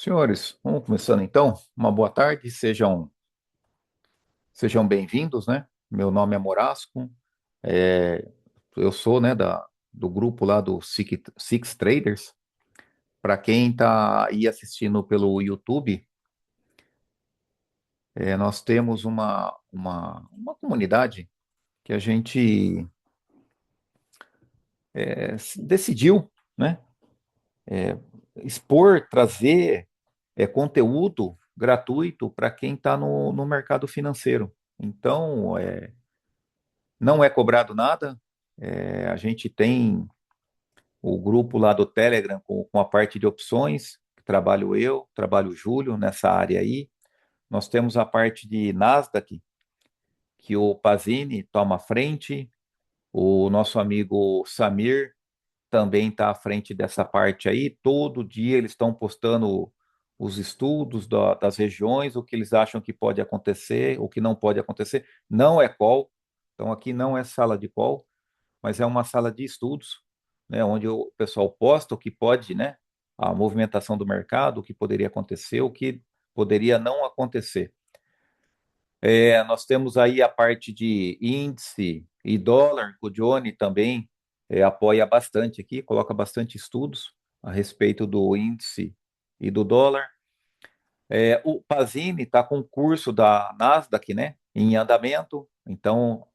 Senhores, vamos começando então. Uma boa tarde, sejam bem-vindos, né? Meu nome é Morasco, é, eu sou, né, do grupo lá do Six Traders. Para quem está aí assistindo pelo YouTube, nós temos uma comunidade que a gente decidiu, né, expor, trazer conteúdo gratuito para quem está no mercado financeiro. Então, não é cobrado nada. A gente tem o grupo lá do Telegram com a parte de opções, que trabalho eu, trabalho o Júlio nessa área aí. Nós temos a parte de Nasdaq, que o Pazini toma a frente, o nosso amigo Samir também está à frente dessa parte aí. Todo dia eles estão postando os estudos das regiões, o que eles acham que pode acontecer, o que não pode acontecer. Não é call, então aqui não é sala de call, mas é uma sala de estudos, né, onde o pessoal posta o que pode, né, a movimentação do mercado, o que poderia acontecer, o que poderia não acontecer. Nós temos aí a parte de índice e dólar, o Johnny também apoia bastante aqui, coloca bastante estudos a respeito do índice e do dólar. O Pazini está com o curso da Nasdaq, né, em andamento, então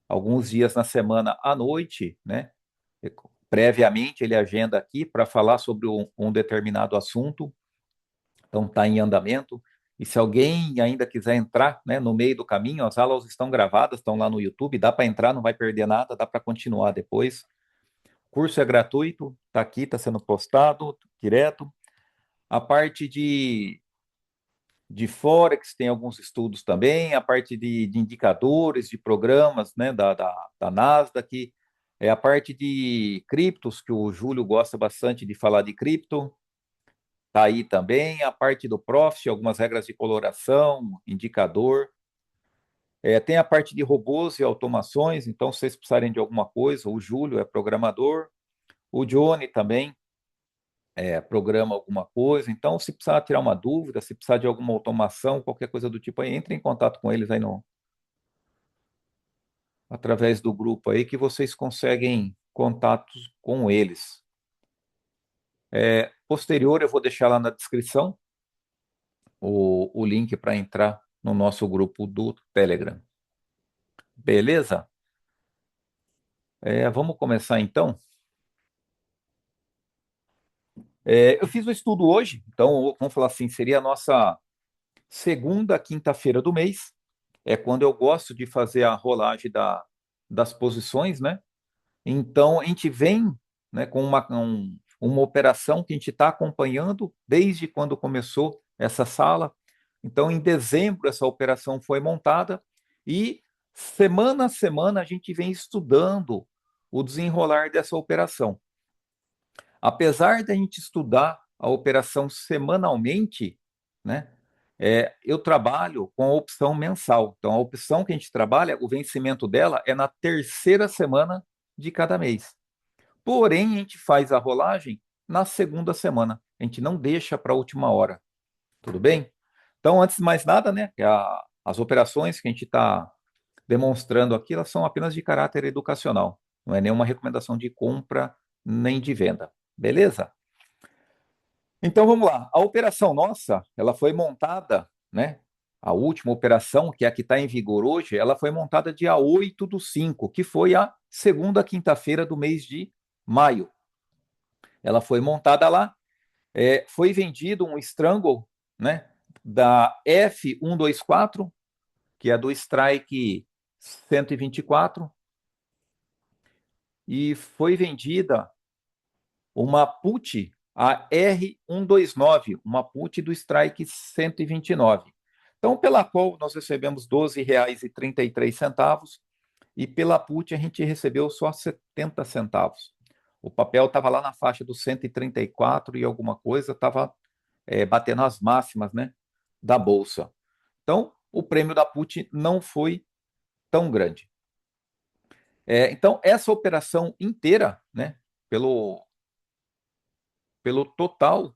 alguns dias na semana à noite, né? Previamente ele agenda aqui para falar sobre um determinado assunto, então está em andamento. E se alguém ainda quiser entrar, né, no meio do caminho, as aulas estão gravadas, estão lá no YouTube, dá para entrar, não vai perder nada, dá para continuar depois. O curso é gratuito, está aqui, está sendo postado direto. A parte de Forex tem alguns estudos também, a parte de indicadores, de programas, né, da Nasdaq, a parte de criptos, que o Júlio gosta bastante de falar de cripto, tá aí também, a parte do Profit, algumas regras de coloração, indicador, tem a parte de robôs e automações, então se vocês precisarem de alguma coisa, o Júlio é programador, o Johnny também programa alguma coisa. Então, se precisar tirar uma dúvida, se precisar de alguma automação, qualquer coisa do tipo aí, entre em contato com eles aí através do grupo aí que vocês conseguem contatos com eles. Posterior, eu vou deixar lá na descrição o link para entrar no nosso grupo do Telegram. Beleza? Vamos começar então. Eu fiz o estudo hoje, então vamos falar assim, seria a nossa segunda quinta-feira do mês. É quando eu gosto de fazer a rolagem das posições, né? Então, a gente vem, né, com uma operação que a gente está acompanhando desde quando começou essa sala. Então, em dezembro, essa operação foi montada e semana a semana a gente vem estudando o desenrolar dessa operação. Apesar da gente estudar a operação semanalmente, né, eu trabalho com a opção mensal. Então, a opção que a gente trabalha, o vencimento dela é na terceira semana de cada mês. Porém, a gente faz a rolagem na segunda semana. A gente não deixa para a última hora. Tudo bem? Então, antes de mais nada, né, as operações que a gente está demonstrando aqui, elas são apenas de caráter educacional. Não é nenhuma recomendação de compra nem de venda. Beleza? Então vamos lá. A operação nossa, ela foi montada, né? A última operação, que é a que está em vigor hoje, ela foi montada dia 8/5, que foi a segunda quinta-feira do mês de maio. Ela foi montada lá, foi vendido um strangle, né? Da F124, que é do strike 124, e foi vendida uma put, a R129, uma put do strike 129. Então, pela qual nós recebemos R$ 12,33 e pela put a gente recebeu só 70 centavos. O papel estava lá na faixa dos 134 e alguma coisa, estava batendo as máximas, né, da bolsa. Então, o prêmio da put não foi tão grande. Então, essa operação inteira, né, pelo total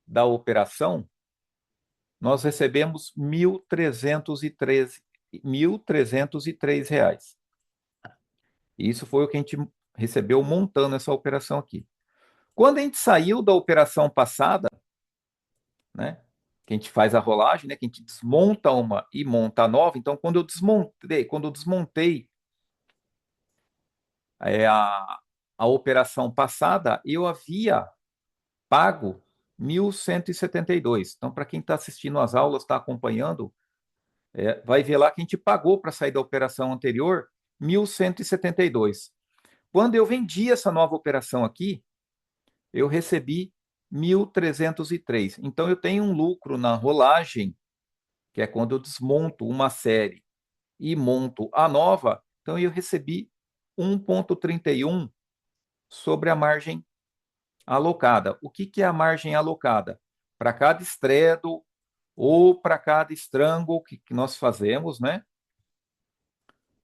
da operação, nós recebemos R$ 1.303. E isso foi o que a gente recebeu montando essa operação aqui. Quando a gente saiu da operação passada, né, que a gente faz a rolagem, né, que a gente desmonta uma e monta a nova, então quando eu desmontei a operação passada, eu havia pago 1.172. Então, para quem está assistindo às aulas, está acompanhando, vai ver lá que a gente pagou para sair da operação anterior 1.172. Quando eu vendi essa nova operação aqui, eu recebi 1.303. Então, eu tenho um lucro na rolagem, que é quando eu desmonto uma série e monto a nova, então eu recebi 1,31 sobre a margem alocada. O que, que é a margem alocada? Para cada estredo ou para cada estrango que nós fazemos, né?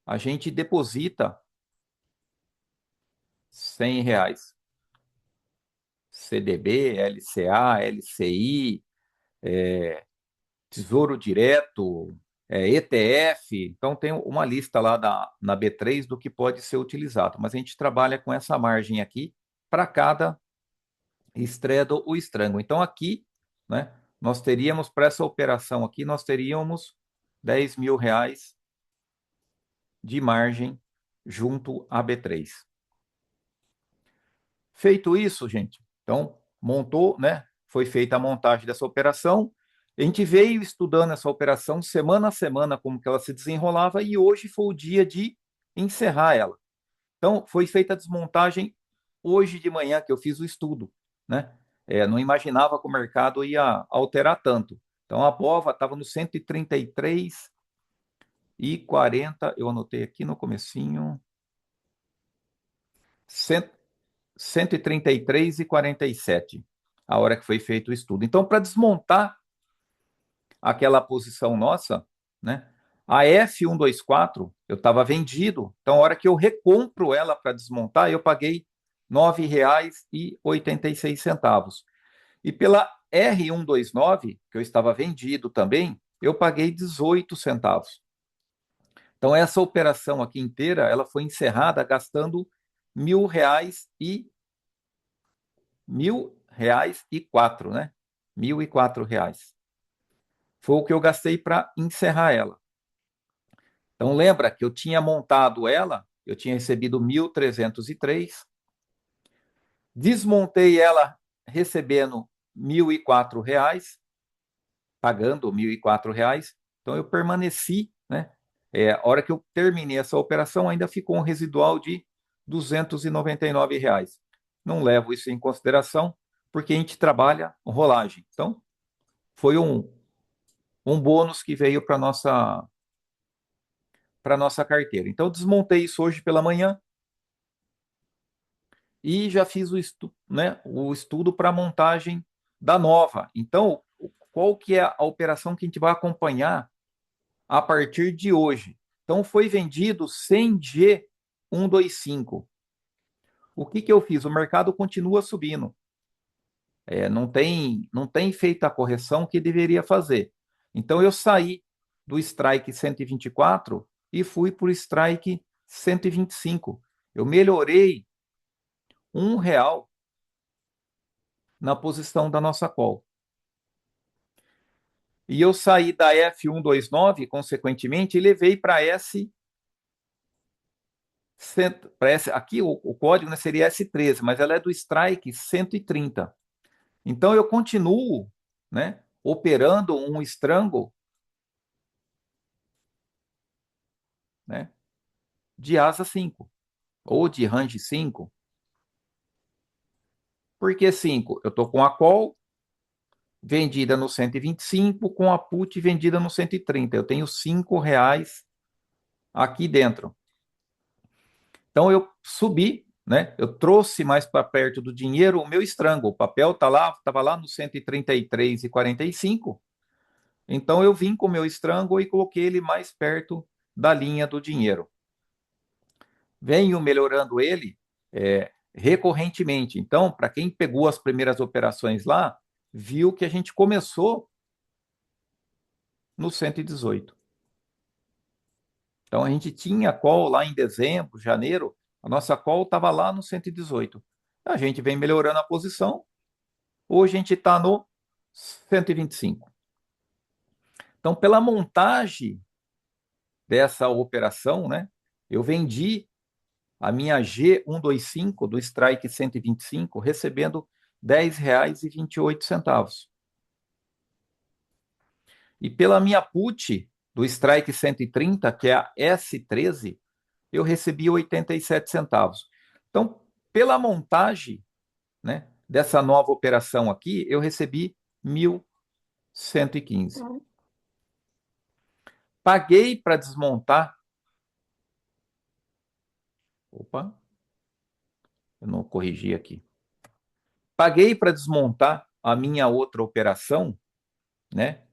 A gente deposita R$ 100. CDB, LCA, LCI, Tesouro Direto, ETF. Então, tem uma lista lá na B3 do que pode ser utilizado. Mas a gente trabalha com essa margem aqui para cada estredo ou estrango. Então, aqui, né, nós teríamos, para essa operação aqui, nós teríamos R$ 10.000 de margem junto à B3. Feito isso, gente, então montou, né? Foi feita a montagem dessa operação. A gente veio estudando essa operação semana a semana, como que ela se desenrolava, e hoje foi o dia de encerrar ela. Então, foi feita a desmontagem hoje de manhã que eu fiz o estudo, né? Não imaginava que o mercado ia alterar tanto. Então, a BOVA estava no 133,40, eu anotei aqui no comecinho, 133,47, a hora que foi feito o estudo. Então, para desmontar aquela posição nossa, né? A F124, eu estava vendido, então a hora que eu recompro ela para desmontar, eu paguei R$ 9,86. E pela R129, que eu estava vendido também, eu paguei 18 centavos. Então essa operação aqui inteira, ela foi encerrada gastando R$ 1.000 e quatro, né? R$ 1.004. Foi o que eu gastei para encerrar ela. Então, lembra que eu tinha montado ela, eu tinha recebido 1.303, desmontei ela recebendo R$ 1.004, pagando R$ 1.004. Então, eu permaneci, né? A hora que eu terminei essa operação, ainda ficou um residual de R$ 299. Não levo isso em consideração, porque a gente trabalha rolagem. Então, foi um bônus que veio para nossa carteira. Então, desmontei isso hoje pela manhã e já fiz o estudo para a montagem da nova. Então, qual que é a operação que a gente vai acompanhar a partir de hoje? Então, foi vendido 100G125. O que eu fiz? O mercado continua subindo. Não tem feito a correção que deveria fazer. Então, eu saí do strike 124 e fui para o strike 125. Eu melhorei R$ 1 na posição da nossa call. E eu saí da F129, consequentemente, e levei para S, aqui o código, né, seria S13, mas ela é do strike 130. Então eu continuo, né, operando um strangle, né, de asa 5 ou de range 5. Por que 5? Eu estou com a call vendida no 125, com a put vendida no 130. Eu tenho R$ 5 aqui dentro. Então eu subi, né? Eu trouxe mais para perto do dinheiro o meu strangle. O papel estava lá no 133,45. Então eu vim com o meu strangle e coloquei ele mais perto da linha do dinheiro. Venho melhorando ele recorrentemente. Então, para quem pegou as primeiras operações lá, viu que a gente começou no 118. Então a gente tinha call lá em dezembro, janeiro, a nossa call estava lá no 118. A gente vem melhorando a posição, hoje a gente está no 125. Então, pela montagem dessa operação, né, eu vendi a minha G125 do Strike 125, recebendo R$ 10,28. E pela minha put do Strike 130, que é a S13, eu recebi 87 centavos. Então, pela montagem, né, dessa nova operação aqui, eu recebi 1.115. Paguei para desmontar. Opa, eu não corrigi aqui. Paguei para desmontar a minha outra operação, né?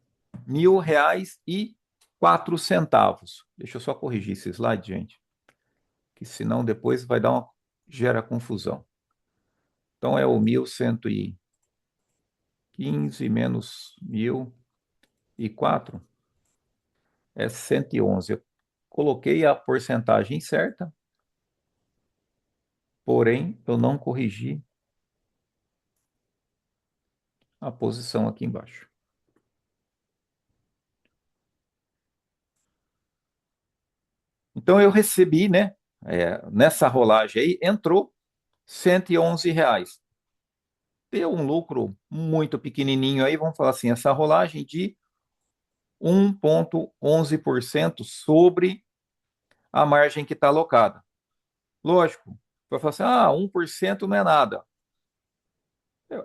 R$ 1.000,04. Deixa eu só corrigir esse slide, gente, que senão depois vai dar gera confusão. Então é o 1.115 menos 1.004 é 111. Eu coloquei a porcentagem certa, porém eu não corrigi a posição aqui embaixo. Então eu recebi, né? Nessa rolagem aí, entrou R$ 111. Deu um lucro muito pequenininho aí, vamos falar assim, essa rolagem de 1,11% sobre a margem que está alocada. Lógico, vai falar assim, 1% não é nada.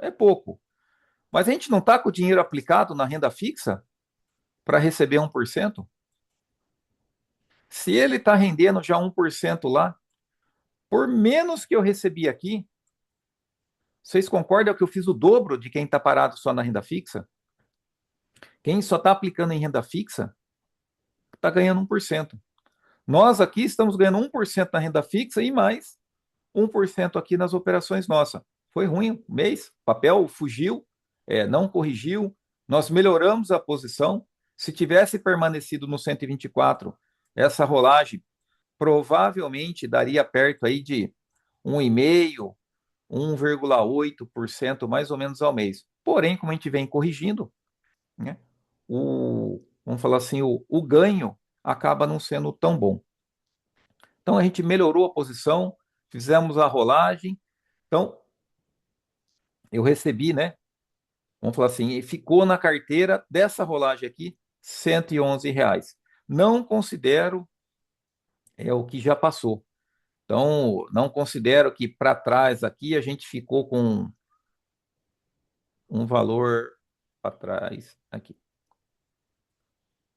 É pouco. Mas a gente não está com o dinheiro aplicado na renda fixa para receber 1%? Se ele está rendendo já 1% lá, por menos que eu recebi aqui, vocês concordam que eu fiz o dobro de quem está parado só na renda fixa? Quem só está aplicando em renda fixa está ganhando 1%. Nós aqui estamos ganhando 1% na renda fixa e mais 1% aqui nas operações nossas. Foi ruim o mês, o papel fugiu, não corrigiu, nós melhoramos a posição. Se tivesse permanecido no 124, essa rolagem provavelmente daria perto aí de 1,5%, 1,8% mais ou menos ao mês. Porém, como a gente vem corrigindo, né, vamos falar assim, o ganho acaba não sendo tão bom. Então a gente melhorou a posição, fizemos a rolagem. Então eu recebi, né? Vamos falar assim, e ficou na carteira dessa rolagem aqui R$ 111. Não considero o que já passou. Então não considero que para trás aqui a gente ficou com um valor para trás aqui,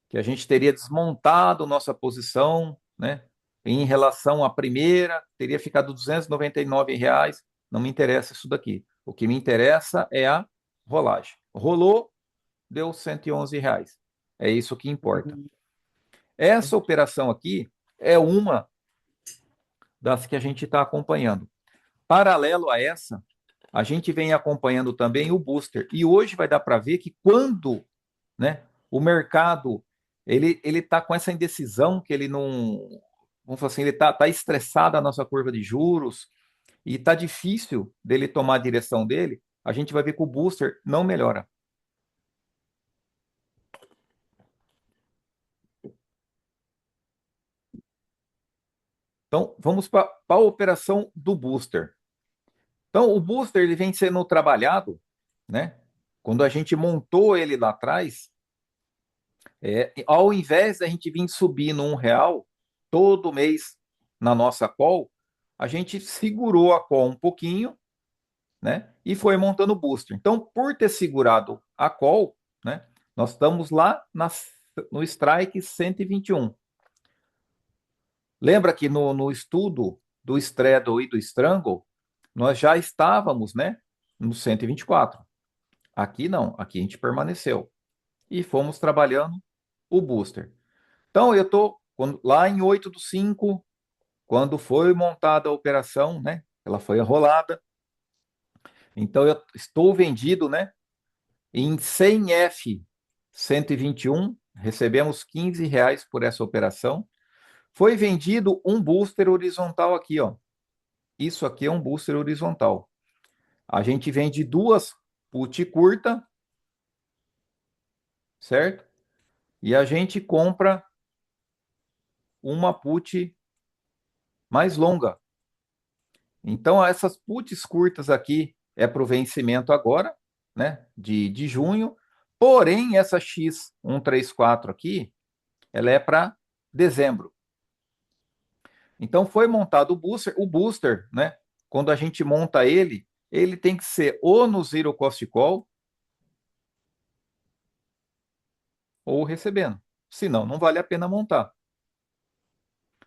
que a gente teria desmontado nossa posição, né? Em relação à primeira, teria ficado R$ 299. Não me interessa isso daqui. O que me interessa é a rolagem. Rolou, deu R$ 111. É isso que importa. Essa operação aqui é uma das que a gente está acompanhando. Paralelo a essa, a gente vem acompanhando também o booster. E hoje vai dar para ver que quando, né, o mercado ele está com essa indecisão que ele não, vamos falar assim, ele tá estressado a nossa curva de juros e está difícil dele tomar a direção dele, a gente vai ver que o booster não melhora. Então, vamos para a operação do booster. Então, o booster ele vem sendo trabalhado, né? Quando a gente montou ele lá atrás, ao invés da gente vir subindo R$ 1 todo mês na nossa call, a gente segurou a call um pouquinho, né? E foi montando o booster. Então, por ter segurado a call, né? Nós estamos lá no strike 121. Lembra que no estudo do straddle e do strangle, nós já estávamos, né? No 124. Aqui não, aqui a gente permaneceu. E fomos trabalhando o booster. Então, eu estou lá em 8/5, quando foi montada a operação, né? Ela foi enrolada. Então, eu estou vendido, né? Em 100F 121, recebemos R$ 15 por essa operação. Foi vendido um booster horizontal aqui, ó. Isso aqui é um booster horizontal. A gente vende duas put curta, certo? E a gente compra uma put mais longa. Então, essas puts curtas aqui é para o vencimento agora, né? De junho. Porém, essa X134 aqui, ela é para dezembro. Então, foi montado o booster, né? Quando a gente monta ele, ele tem que ser ou no Zero Cost Call ou recebendo. Senão, não vale a pena montar.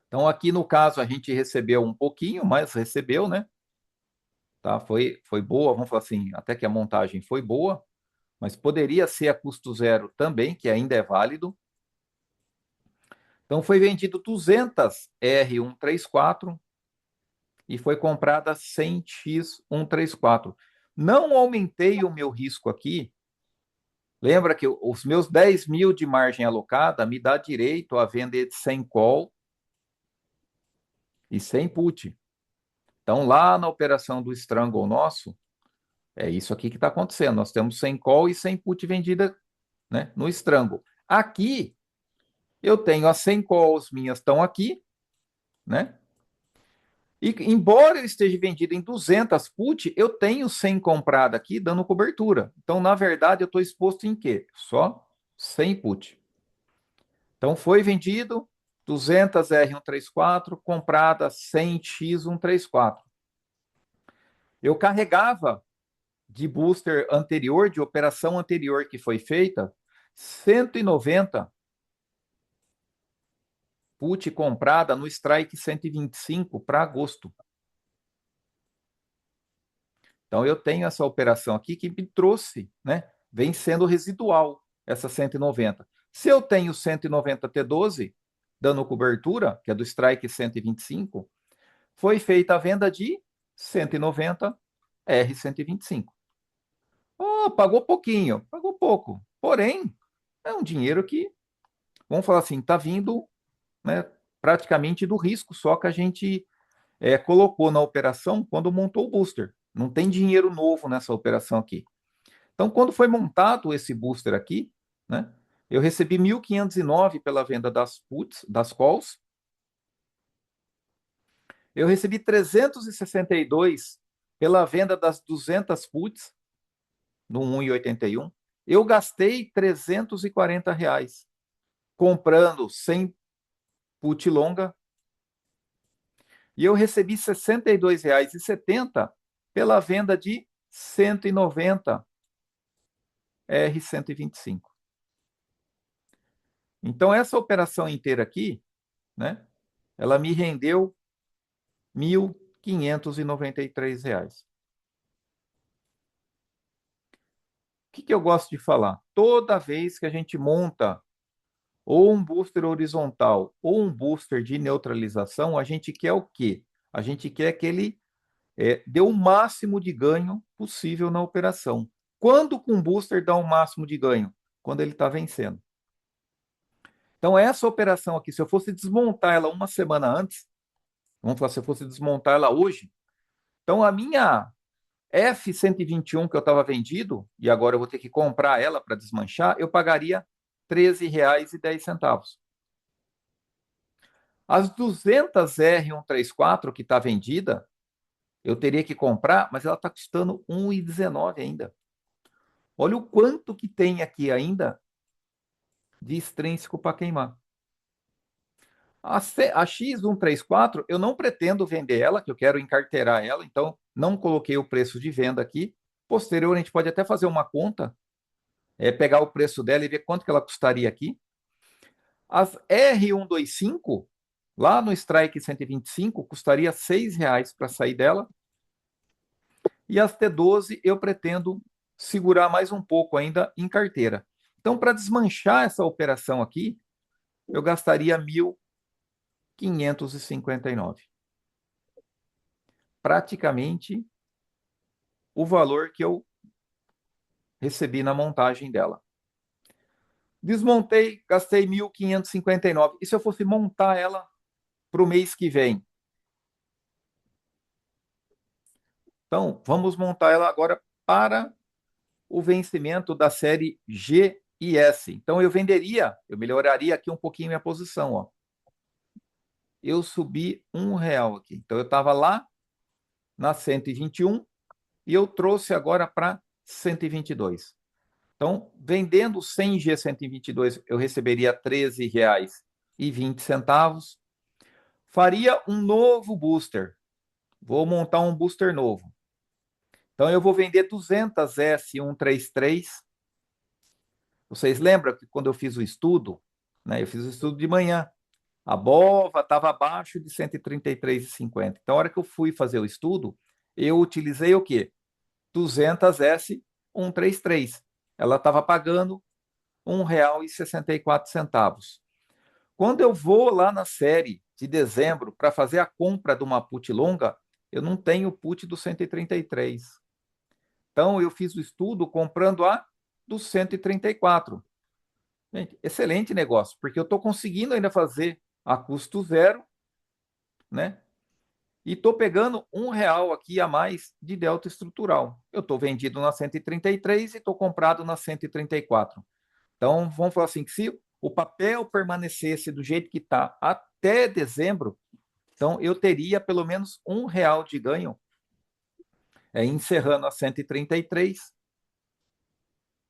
Então, aqui no caso, a gente recebeu um pouquinho, mas recebeu, né? Tá? Foi boa, vamos falar assim, até que a montagem foi boa, mas poderia ser a custo zero também, que ainda é válido. Então, foi vendido 200 R134 e foi comprada 100 X134. Não aumentei o meu risco aqui. Lembra que os meus 10 mil de margem alocada me dá direito a vender 100 call e 100 put. Então, lá na operação do Strangle nosso, é isso aqui que está acontecendo. Nós temos 100 call e 100 put vendida, né, no Strangle. Aqui, eu tenho as 100 calls minhas estão aqui, né? E embora eu esteja vendido em 200 put, eu tenho 100 comprada aqui dando cobertura. Então, na verdade, eu estou exposto em quê? Só 100 put. Então, foi vendido 200 R134, comprada 100 X134. Eu carregava de booster anterior, de operação anterior que foi feita, 190 put comprada no strike 125 para agosto. Então eu tenho essa operação aqui que me trouxe, né? Vem sendo residual essa 190. Se eu tenho 190 T12 dando cobertura, que é do strike 125, foi feita a venda de 190 R125. Oh, pagou pouquinho, pagou pouco. Porém, é um dinheiro que, vamos falar assim, está vindo, né, praticamente do risco só que a gente colocou na operação quando montou o booster. Não tem dinheiro novo nessa operação aqui. Então, quando foi montado esse booster aqui, né, eu recebi 1.509 pela venda das puts, das calls. Eu recebi 362 pela venda das 200 puts no 1,81. Eu gastei R$ 340 comprando 100 put longa e eu recebi R$ 62,70 pela venda de 190 R125. Então, essa operação inteira aqui, né, ela me rendeu R$ 1.593. O que eu gosto de falar? Toda vez que a gente monta ou um booster horizontal ou um booster de neutralização, a gente quer o quê? A gente quer que ele dê o máximo de ganho possível na operação. Quando com booster dá o máximo de ganho? Quando ele está vencendo. Então, essa operação aqui, se eu fosse desmontar ela uma semana antes, vamos falar, se eu fosse desmontar ela hoje, então a minha F121 que eu estava vendido, e agora eu vou ter que comprar ela para desmanchar, eu pagaria R$ 13,10. As 200 R134 que está vendida, eu teria que comprar, mas ela está custando R$ 1,19 ainda. Olha o quanto que tem aqui ainda de extrínseco para queimar. A X134, eu não pretendo vender ela, que eu quero encarteirar ela, então não coloquei o preço de venda aqui. Posterior, a gente pode até fazer uma conta, pegar o preço dela e ver quanto que ela custaria aqui. As R125, lá no Strike 125, custaria R$ 6 para sair dela. E as T12 eu pretendo segurar mais um pouco ainda em carteira. Então, para desmanchar essa operação aqui, eu gastaria 1.559. Praticamente o valor que eu recebi na montagem dela. Desmontei, gastei 1.559. E se eu fosse montar ela para o mês que vem? Então, vamos montar ela agora para o vencimento da série G e S. Então, eu melhoraria aqui um pouquinho minha posição. Ó. Eu subi R$ 1 aqui. Então, eu estava lá na 121 e eu trouxe agora para 122. Então, vendendo 100 G 122, eu receberia R$ 13,20. Faria um novo booster. Vou montar um booster novo. Então, eu vou vender 200 S133. Vocês lembram que quando eu fiz o estudo, né, eu fiz o estudo de manhã, a BOVA estava abaixo de 133,50. Então, a hora que eu fui fazer o estudo, eu utilizei o quê? 200 S133. Ela estava pagando R$ 1,64. Quando eu vou lá na série de dezembro para fazer a compra de uma put longa, eu não tenho put do 133. Então, eu fiz o estudo comprando a do 134. Gente, excelente negócio, porque eu estou conseguindo ainda fazer a custo zero, né? E estou pegando R$ 1 aqui a mais de delta estrutural. Eu estou vendido na 133 e estou comprado na 134. Então, vamos falar assim, que se o papel permanecesse do jeito que está até dezembro, então eu teria pelo menos R$ 1 de ganho, encerrando a 133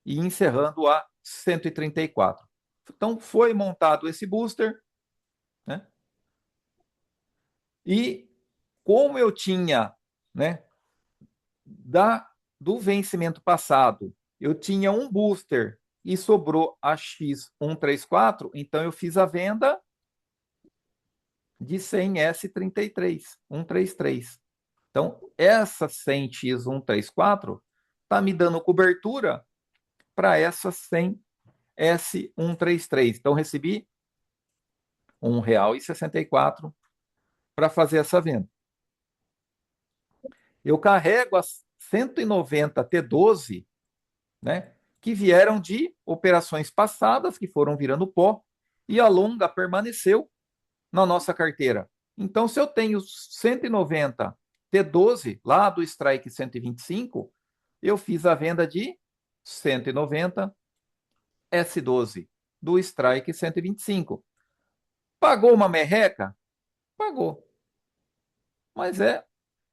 e encerrando a 134. Então, foi montado esse booster, né? E como eu tinha, né, do vencimento passado, eu tinha um booster e sobrou a X134, então eu fiz a venda de 100S33, 133. Então, essa 100X134 está me dando cobertura para essa 100S133. Então, recebi R$ 1,64 para fazer essa venda. Eu carrego as 190 T12, né, que vieram de operações passadas, que foram virando pó, e a longa permaneceu na nossa carteira. Então, se eu tenho 190 T12 lá do Strike 125, eu fiz a venda de 190 S12 do Strike 125. Pagou uma merreca? Pagou. Mas é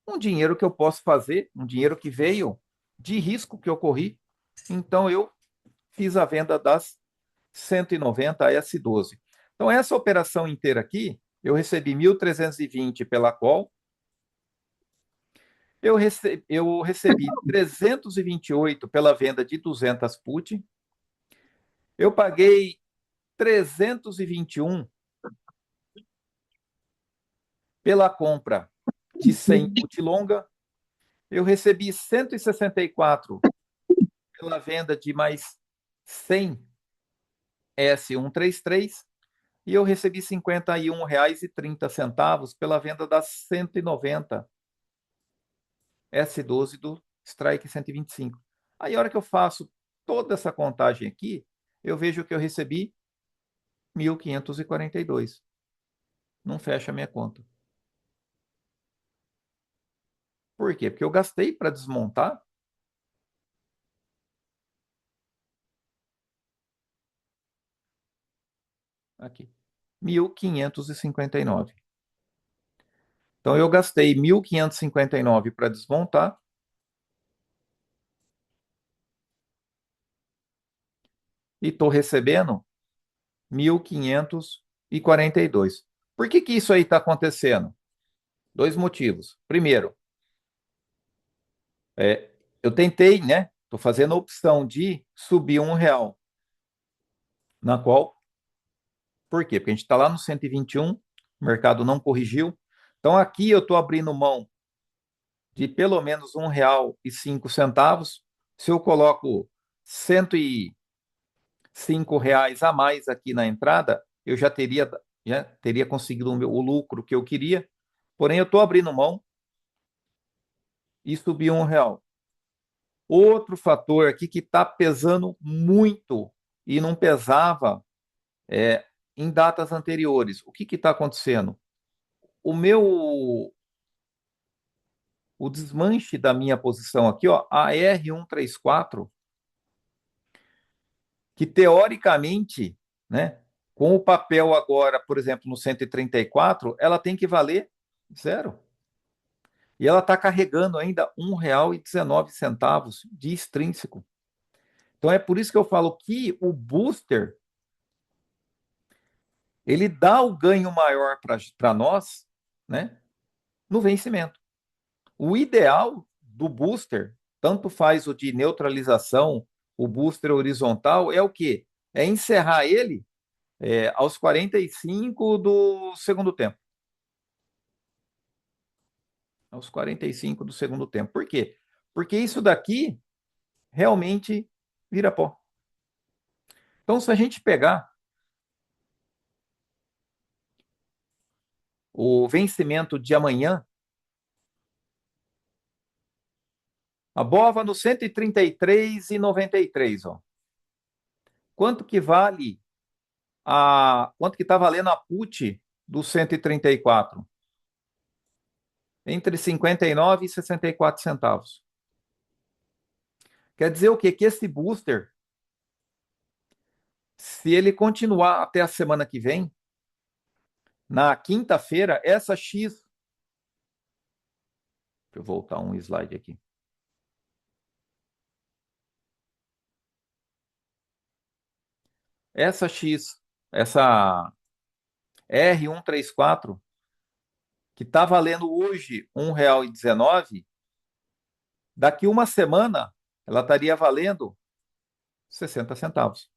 um dinheiro que eu posso fazer, um dinheiro que veio de risco que eu corri. Então, eu fiz a venda das 190 S12. Então, essa operação inteira aqui, eu recebi 1.320 pela call, eu recebi 328 pela venda de 200 put, eu paguei 321 pela compra de 100 put longa, eu recebi 164 pela venda de mais 100 S133 e eu recebi R$ 51,30 pela venda das 190 S12 do Strike 125. Aí, a hora que eu faço toda essa contagem aqui, eu vejo que eu recebi 1.542. Não fecha a minha conta. Por quê? Porque eu gastei para desmontar aqui 1.559. Então, eu gastei 1.559 para desmontar e estou recebendo 1.542. Por que que isso aí está acontecendo? Dois motivos. Primeiro, eu tentei, né? Estou fazendo a opção de subir R$ 1, na qual, por quê? Porque a gente está lá no 121, o mercado não corrigiu. Então, aqui eu estou abrindo mão de pelo menos R$ 1,05. Se eu coloco R$ 105 a mais aqui na entrada, eu já teria conseguido o lucro que eu queria. Porém, eu estou abrindo mão e subi R$ 1. Outro fator aqui que está pesando muito e não pesava em datas anteriores. O que está acontecendo? O meu, o desmanche da minha posição aqui, ó, a R134, que teoricamente, né, com o papel agora, por exemplo, no 134, ela tem que valer zero. E ela está carregando ainda R$ 1,19 de extrínseco. Então é por isso que eu falo que o booster ele dá o ganho maior para nós, né, no vencimento. O ideal do booster, tanto faz o de neutralização, o booster horizontal, é o quê? É encerrar ele aos 45 do segundo tempo. Aos 45 do segundo tempo. Por quê? Porque isso daqui realmente vira pó. Então, se a gente pegar o vencimento de amanhã, a BOVA no 133,93, ó. Quanto que vale quanto que está valendo a put do 134? Entre 59 e 64 centavos. Quer dizer o quê? Que esse booster, se ele continuar até a semana que vem, na quinta-feira, essa X. Deixa eu voltar um slide aqui. Essa X, essa R134, que está valendo hoje R$ 1,19, daqui uma semana ela estaria valendo 60 centavos.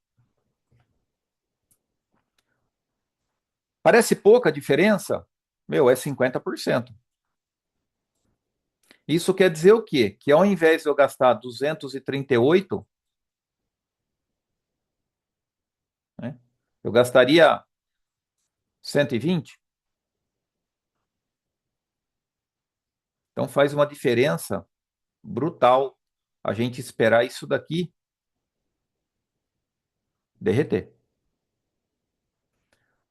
Parece pouca diferença? Meu, é 50%. Isso quer dizer o quê? Que ao invés de eu gastar 238, né, eu gastaria 120. Então faz uma diferença brutal a gente esperar isso daqui derreter.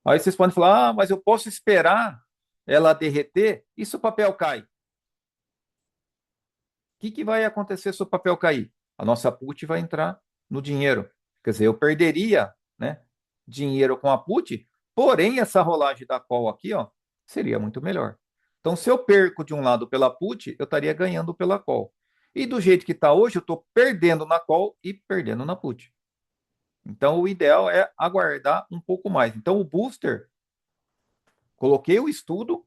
Aí vocês podem falar, mas eu posso esperar ela derreter e se o papel cai? O que vai acontecer se o papel cair? A nossa put vai entrar no dinheiro. Quer dizer, eu perderia, né, dinheiro com a put, porém essa rolagem da call aqui, ó, seria muito melhor. Então, se eu perco de um lado pela put, eu estaria ganhando pela call. E do jeito que está hoje, eu estou perdendo na call e perdendo na put. Então, o ideal é aguardar um pouco mais. Então, o booster, coloquei o estudo,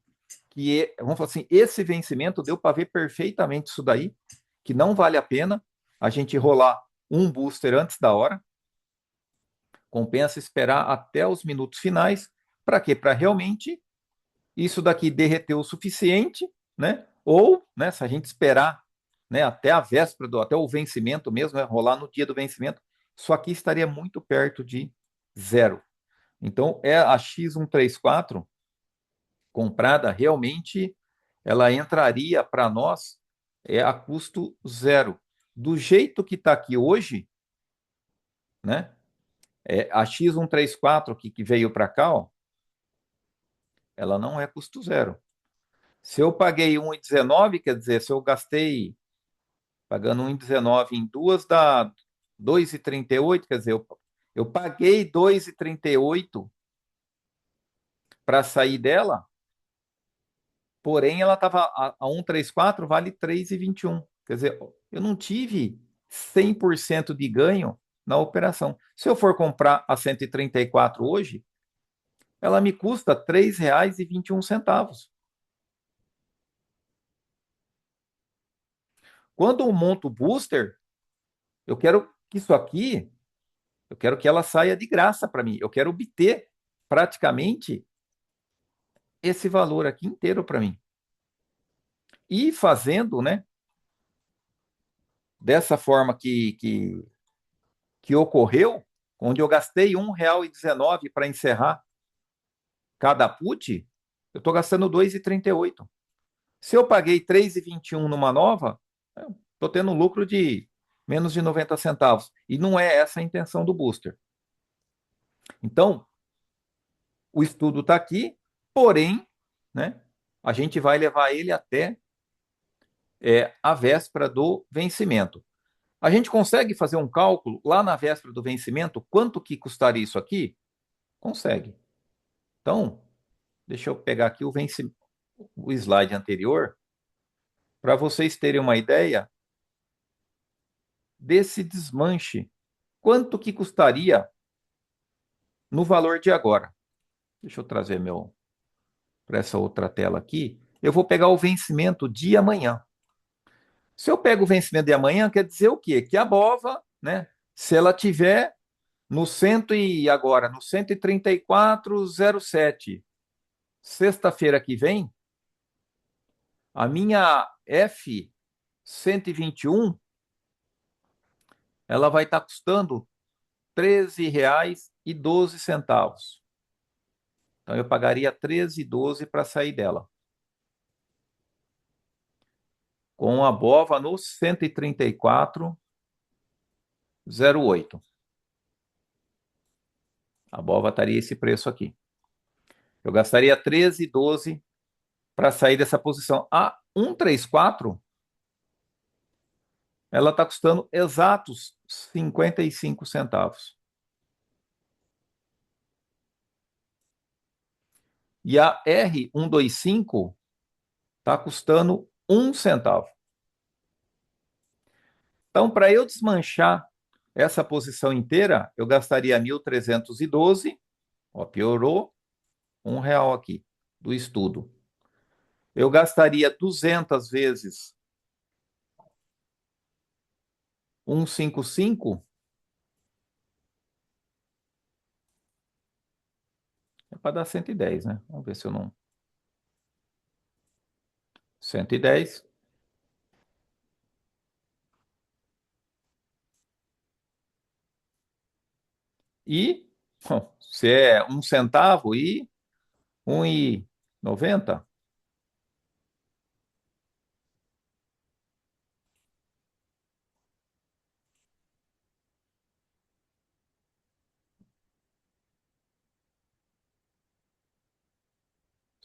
vamos falar assim, esse vencimento deu para ver perfeitamente isso daí, que não vale a pena a gente rolar um booster antes da hora. Compensa esperar até os minutos finais. Para quê? Para realmente isso daqui derreter o suficiente, né? Ou, né, se a gente esperar, né, até a véspera, até o vencimento mesmo, né, rolar no dia do vencimento, isso aqui estaria muito perto de zero. Então, a X134 comprada, realmente, ela entraria para nós a custo zero. Do jeito que está aqui hoje, né? A X134 que veio para cá, ó, ela não é custo zero. Se eu paguei 1,19, quer dizer, se eu gastei pagando 1,19 em duas, dá 2,38, quer dizer, eu paguei 2,38 para sair dela, porém ela estava a 1,34, vale 3,21. Quer dizer, eu não tive 100% de ganho na operação. Se eu for comprar a 134 hoje, ela me custa R$ 3,21. Quando eu monto o booster, eu quero que isso aqui, eu quero que ela saia de graça para mim. Eu quero obter praticamente esse valor aqui inteiro para mim. E fazendo, né, dessa forma que ocorreu, onde eu gastei R$ 1,19 para encerrar cada put, eu estou gastando 2,38. Se eu paguei 3,21 numa nova, estou tendo lucro de menos de 90 centavos. E não é essa a intenção do booster. Então, o estudo está aqui, porém, né, a gente vai levar ele até a véspera do vencimento. A gente consegue fazer um cálculo lá na véspera do vencimento, quanto que custaria isso aqui? Consegue. Então, deixa eu pegar aqui o slide anterior, para vocês terem uma ideia desse desmanche. Quanto que custaria no valor de agora? Deixa eu trazer meu para essa outra tela aqui. Eu vou pegar o vencimento de amanhã. Se eu pego o vencimento de amanhã, quer dizer o quê? Que a BOVA, né, se ela tiver no cento e agora no 134,07, sexta-feira que vem, a minha F 121, ela vai estar custando R$ 13,12. Então eu pagaria 13,12 para sair dela. Com a BOVA no 134,08. A BOVA estaria esse preço aqui. Eu gastaria 13,12 para sair dessa posição. A 134, ela está custando exatos 55 centavos. E a R125 está custando 1 centavo. Então, para eu desmanchar essa posição inteira, eu gastaria 1.312. Ó, piorou R$ 1 aqui do estudo. Eu gastaria 200 vezes 155, é para dar 110, né? Vamos ver se eu não. 110. E bom, se é 1 centavo e 1,90.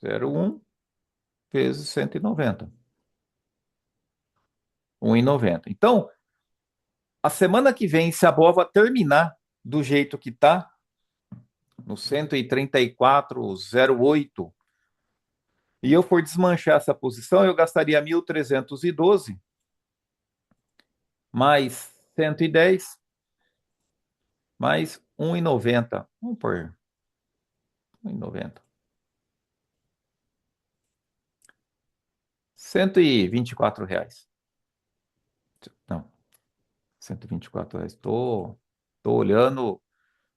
0,1 vezes 190. 1,90. Então, a semana que vem, se a BOVA terminar do jeito que está, no 134,08, e eu for desmanchar essa posição, eu gastaria 1.312 mais 110 mais 1,90. Vamos por 1,90. R$ 124. Não, R$ 124. Tô olhando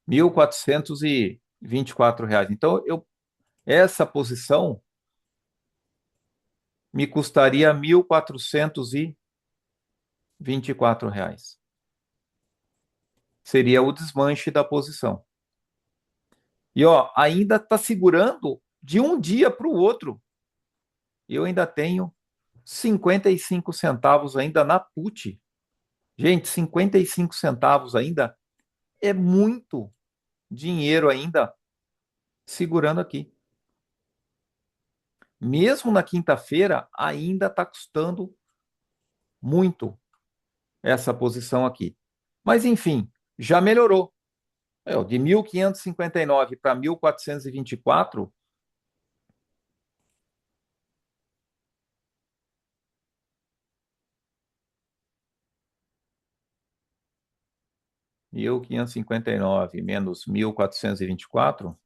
R$ 1.424. Então, essa posição me custaria R$ 1.424. Seria o desmanche da posição. E ó, ainda está segurando de um dia para o outro. Eu ainda tenho 55 centavos ainda na put. Gente, 55 centavos ainda é muito dinheiro ainda segurando aqui. Mesmo na quinta-feira, ainda está custando muito essa posição aqui. Mas, enfim, já melhorou. De 1.559 para 1.424, 1.559 menos 1.424,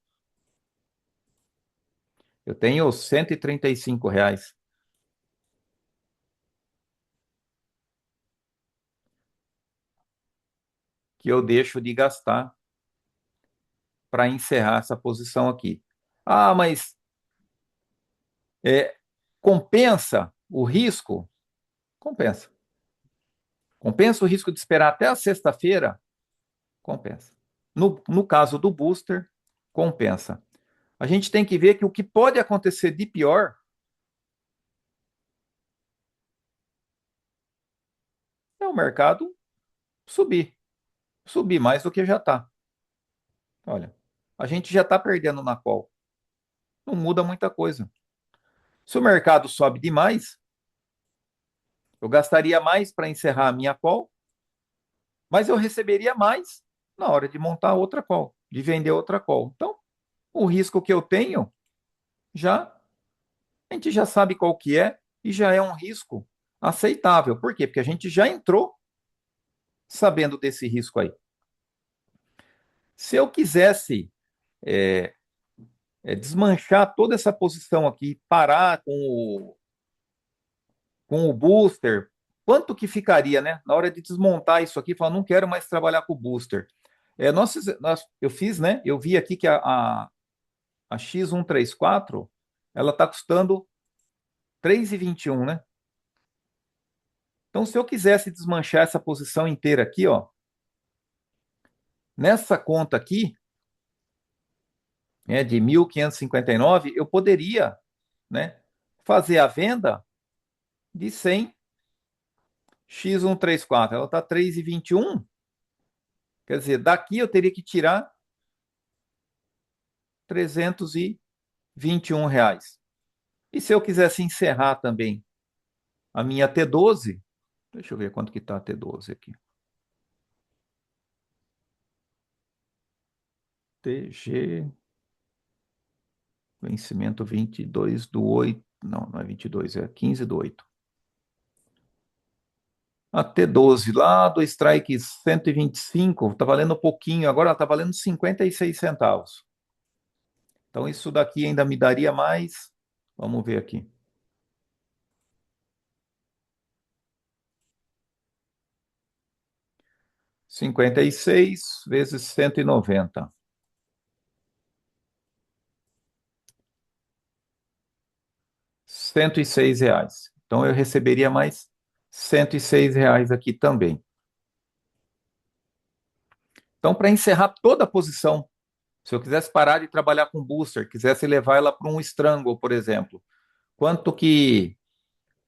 eu tenho R$ 135 que eu deixo de gastar para encerrar essa posição aqui. Ah, mas é, compensa o risco? Compensa. Compensa o risco de esperar até a sexta-feira? Compensa. No caso do booster, compensa. A gente tem que ver que o que pode acontecer de pior é o mercado subir, subir mais do que já está. Olha, a gente já está perdendo na call. Não muda muita coisa. Se o mercado sobe demais, eu gastaria mais para encerrar a minha call, mas eu receberia mais na hora de montar outra call, de vender outra call. Então, o risco que eu tenho já a gente já sabe qual que é e já é um risco aceitável. Por quê? Porque a gente já entrou sabendo desse risco aí. Se eu quisesse é, desmanchar toda essa posição aqui, parar com o booster, quanto que ficaria, né? Na hora de desmontar isso aqui, falar, não quero mais trabalhar com o booster. Eu fiz, né? Eu vi aqui que a X134 ela está custando 3,21, né? Então, se eu quisesse desmanchar essa posição inteira aqui, ó, nessa conta aqui, né, de 1.559, eu poderia, né, fazer a venda de 100 X134. Ela está 3,21. Quer dizer, daqui eu teria que tirar R$ 321. E se eu quisesse encerrar também a minha T12, deixa eu ver quanto que está a T12 aqui. TG, vencimento 22/8. Não, não é 22, é 15/8. A T12 lá do strike 125 está valendo um pouquinho, agora está valendo 56 centavos. Então isso daqui ainda me daria mais. Vamos ver aqui. 56 vezes 190. R$ 106. Então eu receberia mais R$ 106 aqui também. Então, para encerrar toda a posição, se eu quisesse parar de trabalhar com booster, quisesse levar ela para um strangle, por exemplo, quanto que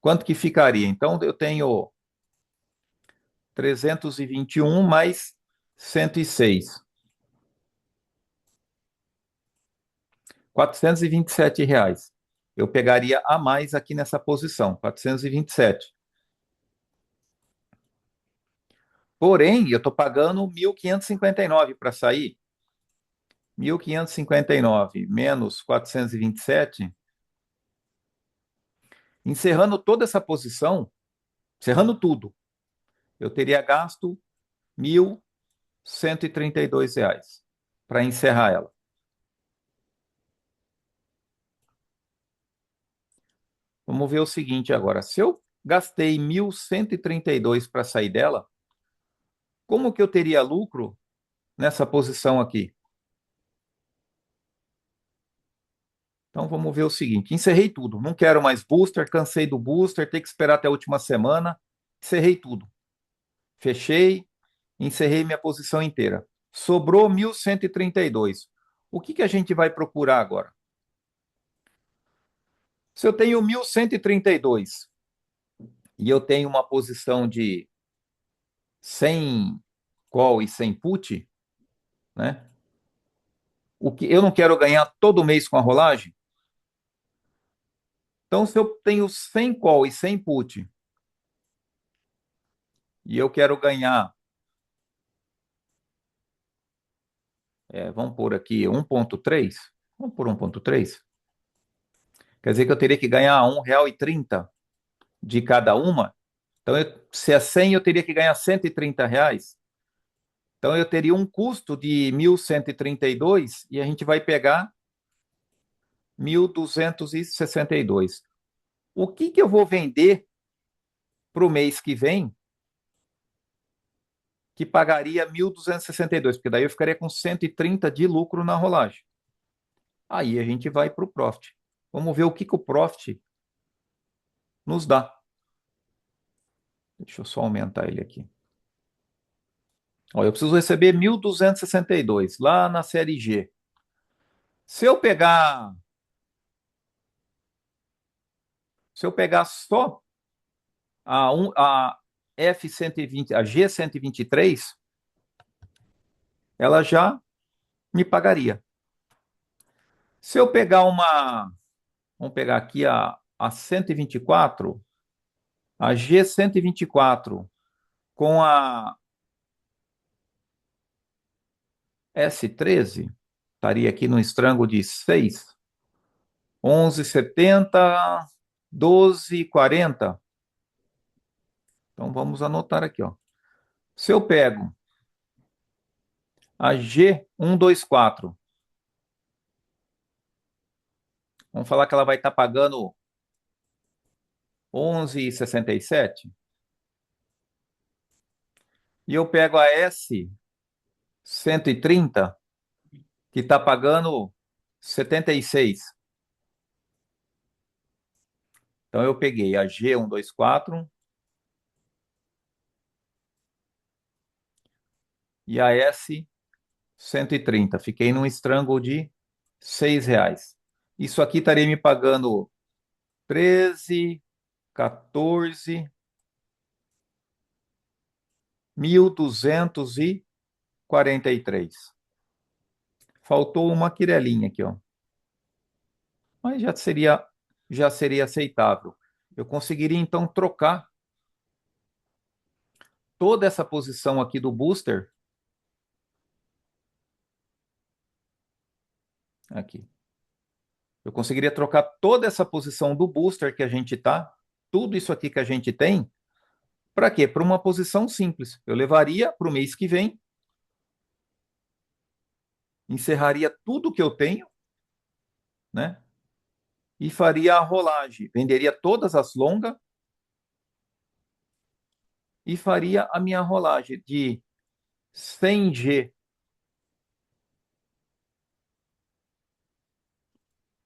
quanto que ficaria? Então eu tenho 321 mais 106. R$ 427. Eu pegaria a mais aqui nessa posição, 427. Porém, eu estou pagando 1.559 para sair. 1.559 menos 427, encerrando toda essa posição, encerrando tudo, eu teria gasto R$ 1.132 para encerrar ela. Vamos ver o seguinte agora. Se eu gastei 1.132 para sair dela, como que eu teria lucro nessa posição aqui? Então vamos ver o seguinte: encerrei tudo. Não quero mais booster, cansei do booster, ter que esperar até a última semana. Encerrei tudo. Fechei, encerrei minha posição inteira. Sobrou 1.132. O que que a gente vai procurar agora? Se eu tenho 1.132 e eu tenho uma posição de 100 call e 100 put, né? O que eu não quero ganhar todo mês com a rolagem? Então, se eu tenho 100 call e 100 put e eu quero ganhar, vamos pôr aqui 1,3, vamos por 1,3, quer dizer que eu teria que ganhar R$ 1,30 de cada uma. Então, se é 100, eu teria que ganhar R$ 130. Então, eu teria um custo de 1.132 e a gente vai pegar 1.262. O que que eu vou vender para o mês que vem que pagaria 1.262? Porque daí eu ficaria com 130 de lucro na rolagem. Aí a gente vai para o profit. Vamos ver o que que o profit nos dá. Deixa eu só aumentar ele aqui. Ó, eu preciso receber 1.262 lá na série G. Se eu pegar, se eu pegar só a F-120, a G-123, ela já me pagaria. Se eu pegar vamos pegar aqui a 124, a G-124 com a S-13, estaria aqui no estrango de 6, 11,70, 12,40. Então vamos anotar aqui, ó. Se eu pego a G124, vamos falar que ela vai estar pagando 11,67, e eu pego a S130, que está pagando 76. Então eu peguei a G124 e a S130. Fiquei num estrangle de R$ 6. Isso aqui estaria me pagando 13, 14.243. Faltou uma quirelinha aqui, ó. Mas já seria aceitável. Eu conseguiria então trocar toda essa posição aqui do booster aqui. Eu conseguiria trocar toda essa posição do booster que a gente tá, tudo isso aqui que a gente tem, para quê? Para uma posição simples. Eu levaria para o mês que vem, encerraria tudo que eu tenho, né? E faria a rolagem. Venderia todas as longas e faria a minha rolagem de 100G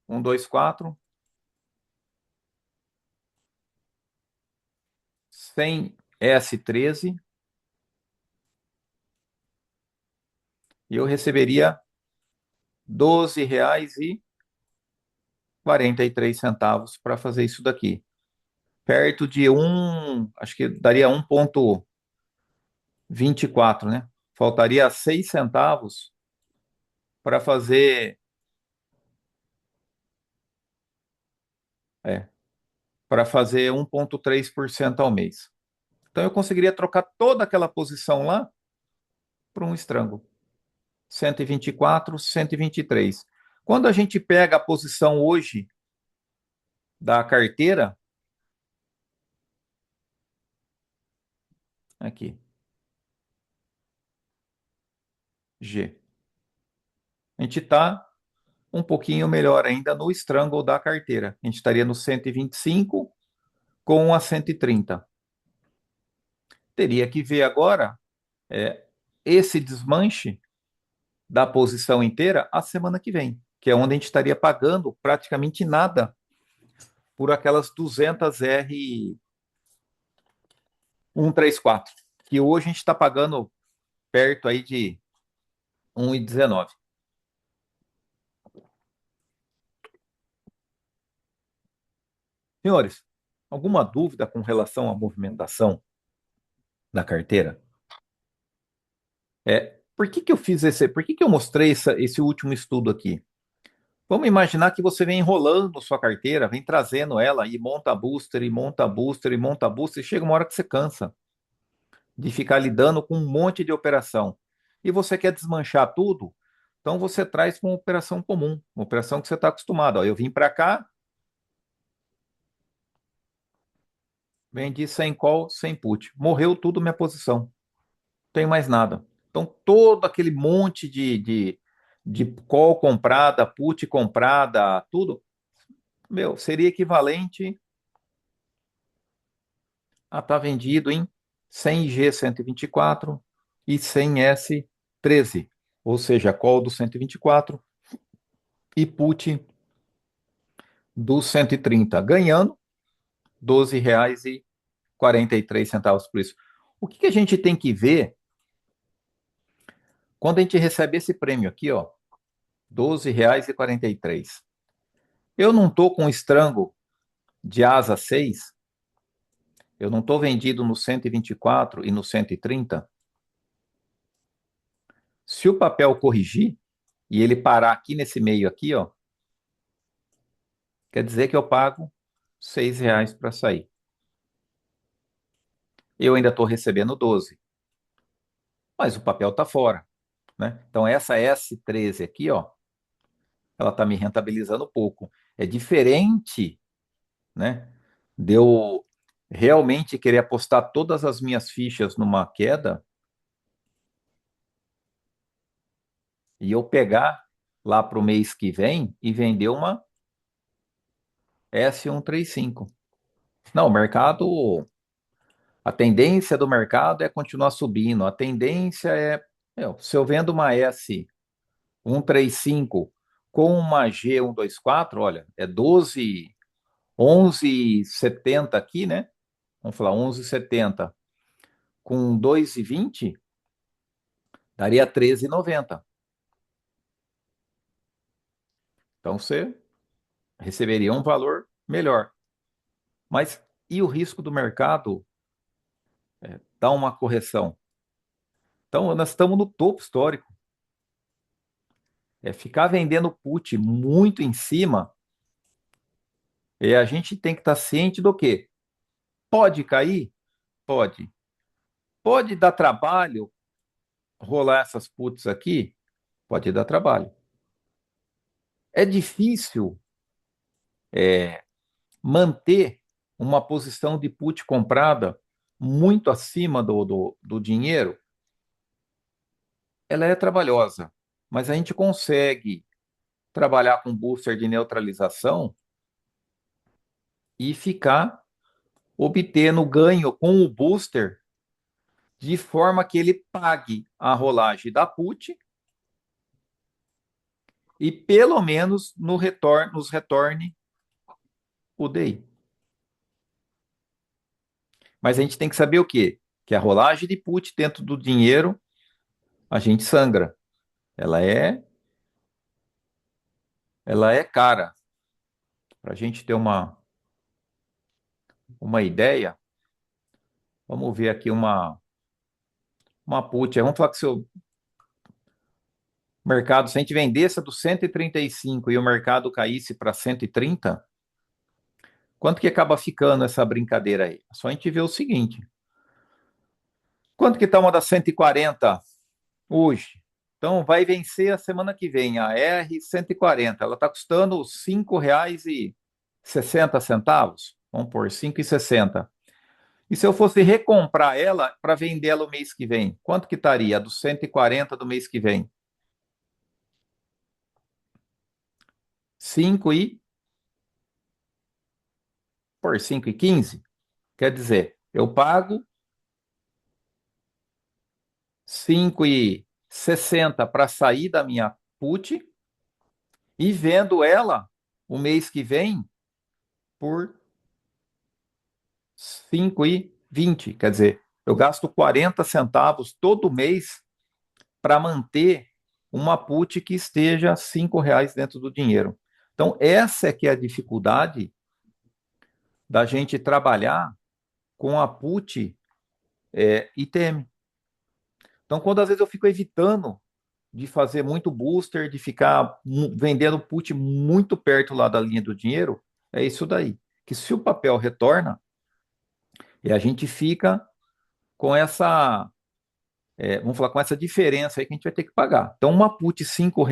124, 100S13, e eu receberia R$ 12,43 para fazer isso daqui. Perto de acho que daria 1,24, né? Faltaria 6 centavos para fazer, é, para fazer 1,3% ao mês. Então eu conseguiria trocar toda aquela posição lá para um estrango. 124, 123. Quando a gente pega a posição hoje da carteira, aqui, G, a gente está um pouquinho melhor ainda no strangle da carteira. A gente estaria no 125 com a 130. Teria que ver agora esse desmanche da posição inteira a semana que vem, que é onde a gente estaria pagando praticamente nada por aquelas 200R 134, que hoje a gente está pagando perto aí de 1,19. Senhores, alguma dúvida com relação à movimentação da carteira? Por que que eu mostrei esse último estudo aqui? Vamos imaginar que você vem enrolando sua carteira, vem trazendo ela e monta booster, e monta booster, e monta booster, e chega uma hora que você cansa de ficar lidando com um monte de operação. E você quer desmanchar tudo, então você traz uma operação comum, uma operação que você está acostumado. Ó, eu vim para cá, vendi sem call, sem put. Morreu tudo minha posição. Não tem mais nada. Então, todo aquele monte de call comprada, put comprada, tudo, meu, seria equivalente a estar vendido em 100G 124 e 100S 13, ou seja, call do 124 e put do 130, ganhando R$ 12,43 por isso. O que a gente tem que ver quando a gente recebe esse prêmio aqui, ó, R$ 12,43? Eu não estou com estrango de asa 6 Eu não estou vendido no 124 e no 130. Se o papel corrigir e ele parar aqui nesse meio aqui, ó, quer dizer que eu pago R$ 6 para sair. Eu ainda estou recebendo 12, mas o papel está fora, né? Então essa S13 aqui, ó, ela está me rentabilizando pouco. É diferente, né, de eu realmente querer apostar todas as minhas fichas numa queda e eu pegar lá para o mês que vem e vender uma S135. Não, o mercado, a tendência do mercado é continuar subindo. A tendência é, se eu vendo uma S135 com uma G124, olha, é 12, 11,70 aqui, né? Vamos falar 11,70 com 2,20 daria 13,90. Então você receberia um valor melhor. Mas e o risco do mercado dar uma correção? Então nós estamos no topo histórico. Ficar vendendo put muito em cima, a gente tem que estar ciente do quê? Pode cair? Pode. Pode dar trabalho rolar essas puts aqui? Pode dar trabalho. É difícil manter uma posição de put comprada muito acima do dinheiro? Ela é trabalhosa, mas a gente consegue trabalhar com booster de neutralização e ficar obtendo ganho com o booster de forma que ele pague a rolagem da put e pelo menos no retorno, nos retorne o DI. Mas a gente tem que saber o quê? Que a rolagem de put dentro do dinheiro, a gente sangra. Ela é, ela é cara. Para a gente ter uma ideia, vamos ver aqui uma put. Vamos falar que se o mercado, se a gente vendesse a do 135 e o mercado caísse para 130, quanto que acaba ficando essa brincadeira aí? Só a gente ver o seguinte: quanto que está uma da 140 hoje? Então vai vencer a semana que vem a R 140. Ela está custando R$ 5,60. Vamos por 5,60. E se eu fosse recomprar ela para vender ela o mês que vem, quanto que estaria? A do 140 do mês que vem? 5 e por 5,15. Quer dizer, eu pago 5,60 para sair da minha put e vendo ela o mês que vem por 5,20. Quer dizer, eu gasto 40 centavos todo mês para manter uma put que esteja R$ 5 dentro do dinheiro. Então, essa é que é a dificuldade da gente trabalhar com a put ITM. Então, quando às vezes eu fico evitando de fazer muito booster, de ficar vendendo put muito perto lá da linha do dinheiro, é isso daí. Que se o papel retorna, e a gente fica com essa, vamos falar, com essa diferença aí que a gente vai ter que pagar. Então, uma put R$ 5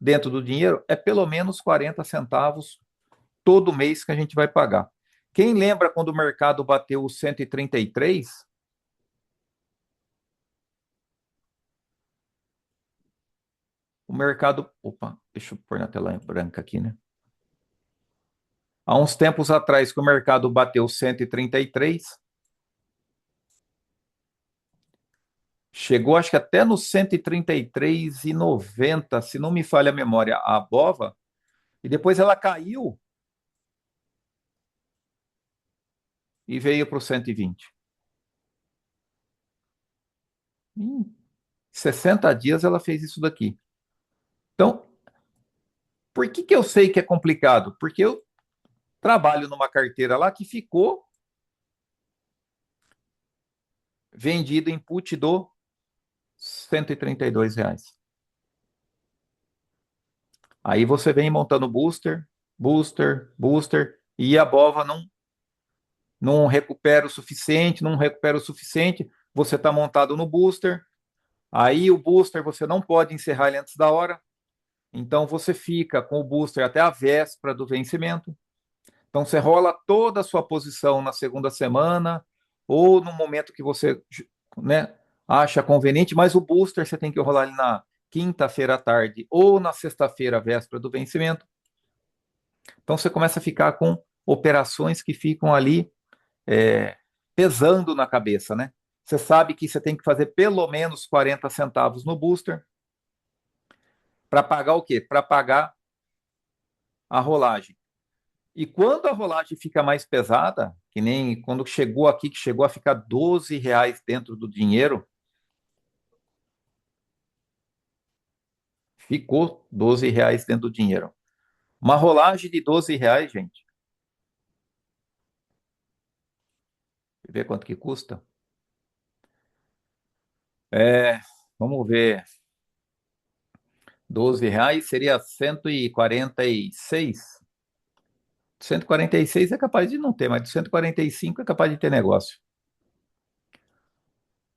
dentro do dinheiro é pelo menos 40 centavos todo mês que a gente vai pagar. Quem lembra quando o mercado bateu os 133? O mercado. Opa, deixa eu pôr na tela branca aqui, né? Há uns tempos atrás que o mercado bateu 133, chegou acho que até no 133,90, se não me falha a memória, a BOVA, e depois ela caiu e veio para o 120. Em 60 dias ela fez isso daqui. Então, por que que eu sei que é complicado? Porque eu trabalho numa carteira lá que ficou vendido em put do R$ 132. Aí você vem montando booster, booster, booster, e a BOVA não recupera o suficiente, não recupera o suficiente, você está montado no booster, aí o booster você não pode encerrar ele antes da hora, então você fica com o booster até a véspera do vencimento. Então você rola toda a sua posição na segunda semana ou no momento que você, né, acha conveniente, mas o booster você tem que rolar ele na quinta-feira à tarde ou na sexta-feira, véspera do vencimento. Então você começa a ficar com operações que ficam ali é, pesando na cabeça, né? Você sabe que você tem que fazer pelo menos 40 centavos no booster para pagar o quê? Para pagar a rolagem. E quando a rolagem fica mais pesada, que nem quando chegou aqui, que chegou a ficar R$ 12 dentro do dinheiro, ficou R$ 12 dentro do dinheiro. Uma rolagem de R$ 12, gente, vê quanto que custa? É, vamos ver, R$ 12 seria 146. 146 é capaz de não ter, mas de 145 é capaz de ter negócio.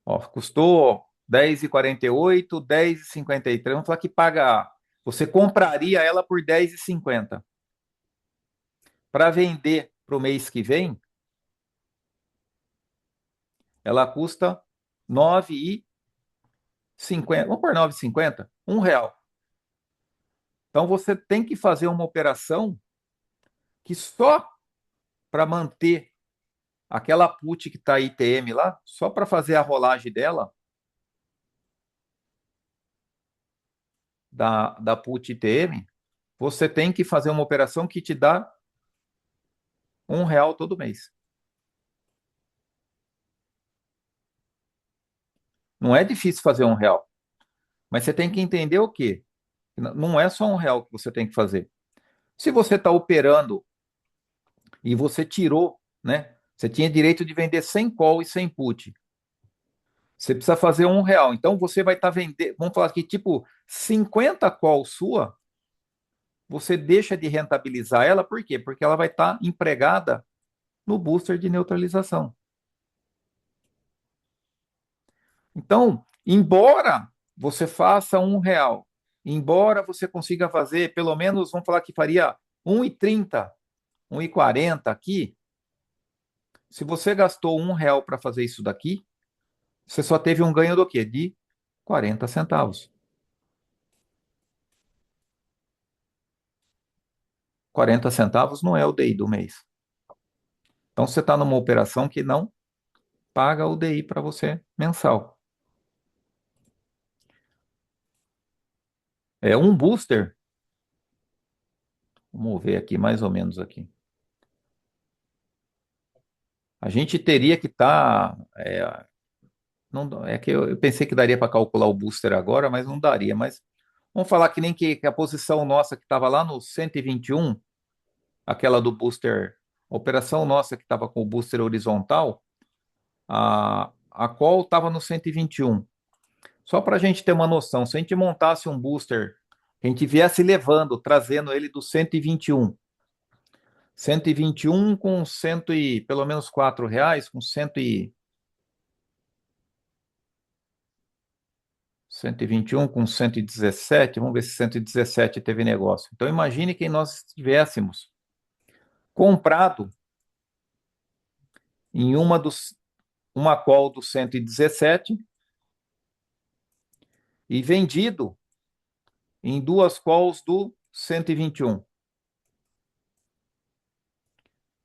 Ó, custou 10,48, 10,53. Vamos falar que paga. Você compraria ela por 10,50. Para vender para o mês que vem, ela custa 9,50. Vamos por 9,50? R$ 1. Então você tem que fazer uma operação que só para manter aquela put que está ITM lá, só para fazer a rolagem dela, da put ITM, você tem que fazer uma operação que te dá R$ 1 todo mês. Não é difícil fazer R$ 1, mas você tem que entender o quê? Não é só R$ 1 que você tem que fazer. Se você está operando e você tirou, né? Você tinha direito de vender sem call e sem put. Você precisa fazer R$ 1. Então você vai estar vendendo, vamos falar aqui, tipo, 50 call sua, você deixa de rentabilizar ela, por quê? Porque ela vai estar empregada no booster de neutralização. Então, embora você faça R$ 1, embora você consiga fazer pelo menos, vamos falar que faria 1,30, 1,40 aqui, se você gastou R$ 1 para fazer isso daqui, você só teve um ganho do quê? De 40 centavos. 40 centavos não é o DI do mês. Então você está numa operação que não paga o DI para você mensal. É um booster. Vamos ver aqui, mais ou menos aqui. A gente teria que estar. Não, é que eu pensei que daria para calcular o booster agora, mas não daria. Mas vamos falar que nem que a posição nossa que estava lá no 121, aquela do booster, a operação nossa que estava com o booster horizontal, a call estava no 121. Só para a gente ter uma noção, se a gente montasse um booster, que a gente viesse levando, trazendo ele do 121, 121 com pelo menos R$ 4, com 121 com 117, vamos ver se 117 teve negócio. Então imagine que nós tivéssemos comprado em uma call do 117 e vendido em duas calls do 121.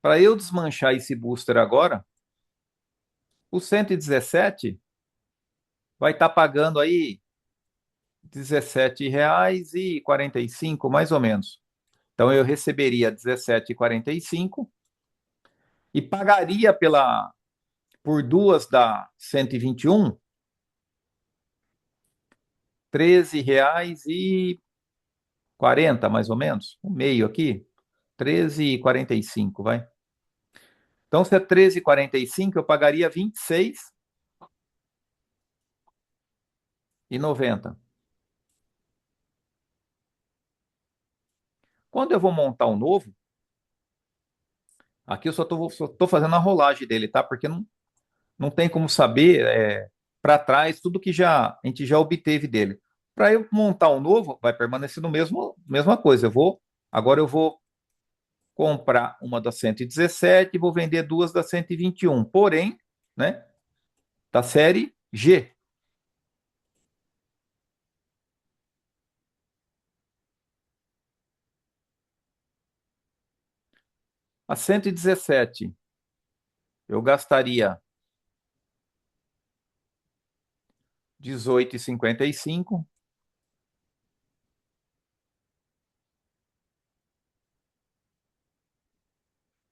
Para eu desmanchar esse booster agora, o 117 vai estar pagando aí R$ 17,45, mais ou menos. Então eu receberia R$ 17,45 e pagaria por duas da 121 R$ 13,40, mais ou menos, o meio aqui, 13,45, vai. Então, se é 13,45, eu pagaria 26 90. Quando eu vou montar um novo, aqui eu só tô fazendo a rolagem dele, tá? Porque não tem como saber para trás tudo que a gente já obteve dele. Para eu montar um novo, vai permanecer no mesma coisa. Agora eu vou comprar uma da 117 e vou vender duas da 121. Porém, né, da série G. A 117 eu gastaria 18,55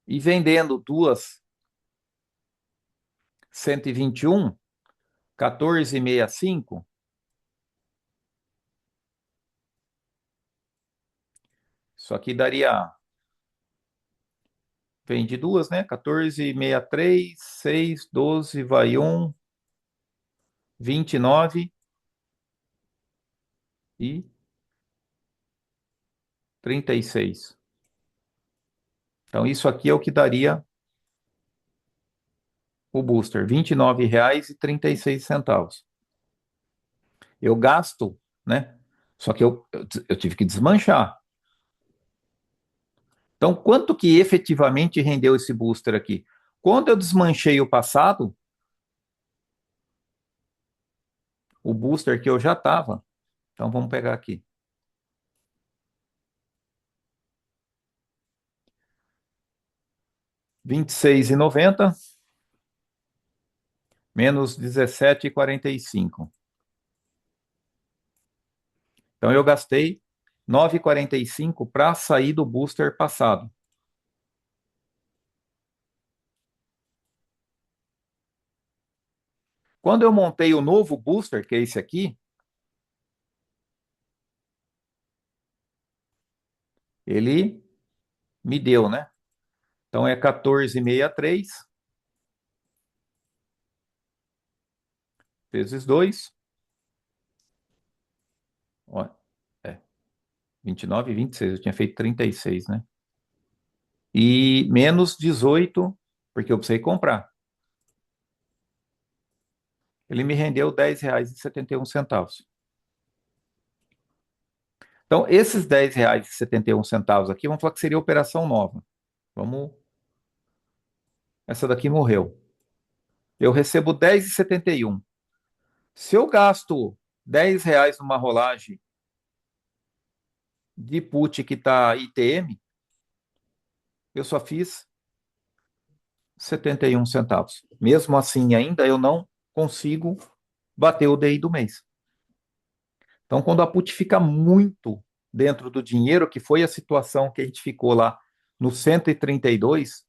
e vendendo duas 121, 14,65. Isso aqui daria, vende duas, né? 14,63, 6, 12, vai um, 29 e 36. Então, isso aqui é o que daria o booster, R$ 29,36. Eu gasto, né? Só que eu tive que desmanchar. Então, quanto que efetivamente rendeu esse booster aqui? Quando eu desmanchei o passado, o booster que eu já estava. Então, vamos pegar aqui. 26,90 menos 17,45. Então, eu gastei 9,45 para sair do booster passado. Quando eu montei o novo booster, que é esse aqui, ele me deu, né? Então é 14,63 vezes 2. Ó, é 29,26. Eu tinha feito 36, né? E menos 18, porque eu precisei comprar. Ele me rendeu R$ 10,71. Então, esses R$ 10,71 aqui, vamos falar que seria operação nova. Vamos. Essa daqui morreu. Eu recebo 10,71. Se eu gasto R$ 10 numa rolagem de put que está ITM, eu só fiz 71 centavos. Mesmo assim, ainda eu não consigo bater o DI do mês. Então, quando a put fica muito dentro do dinheiro, que foi a situação que a gente ficou lá no 132,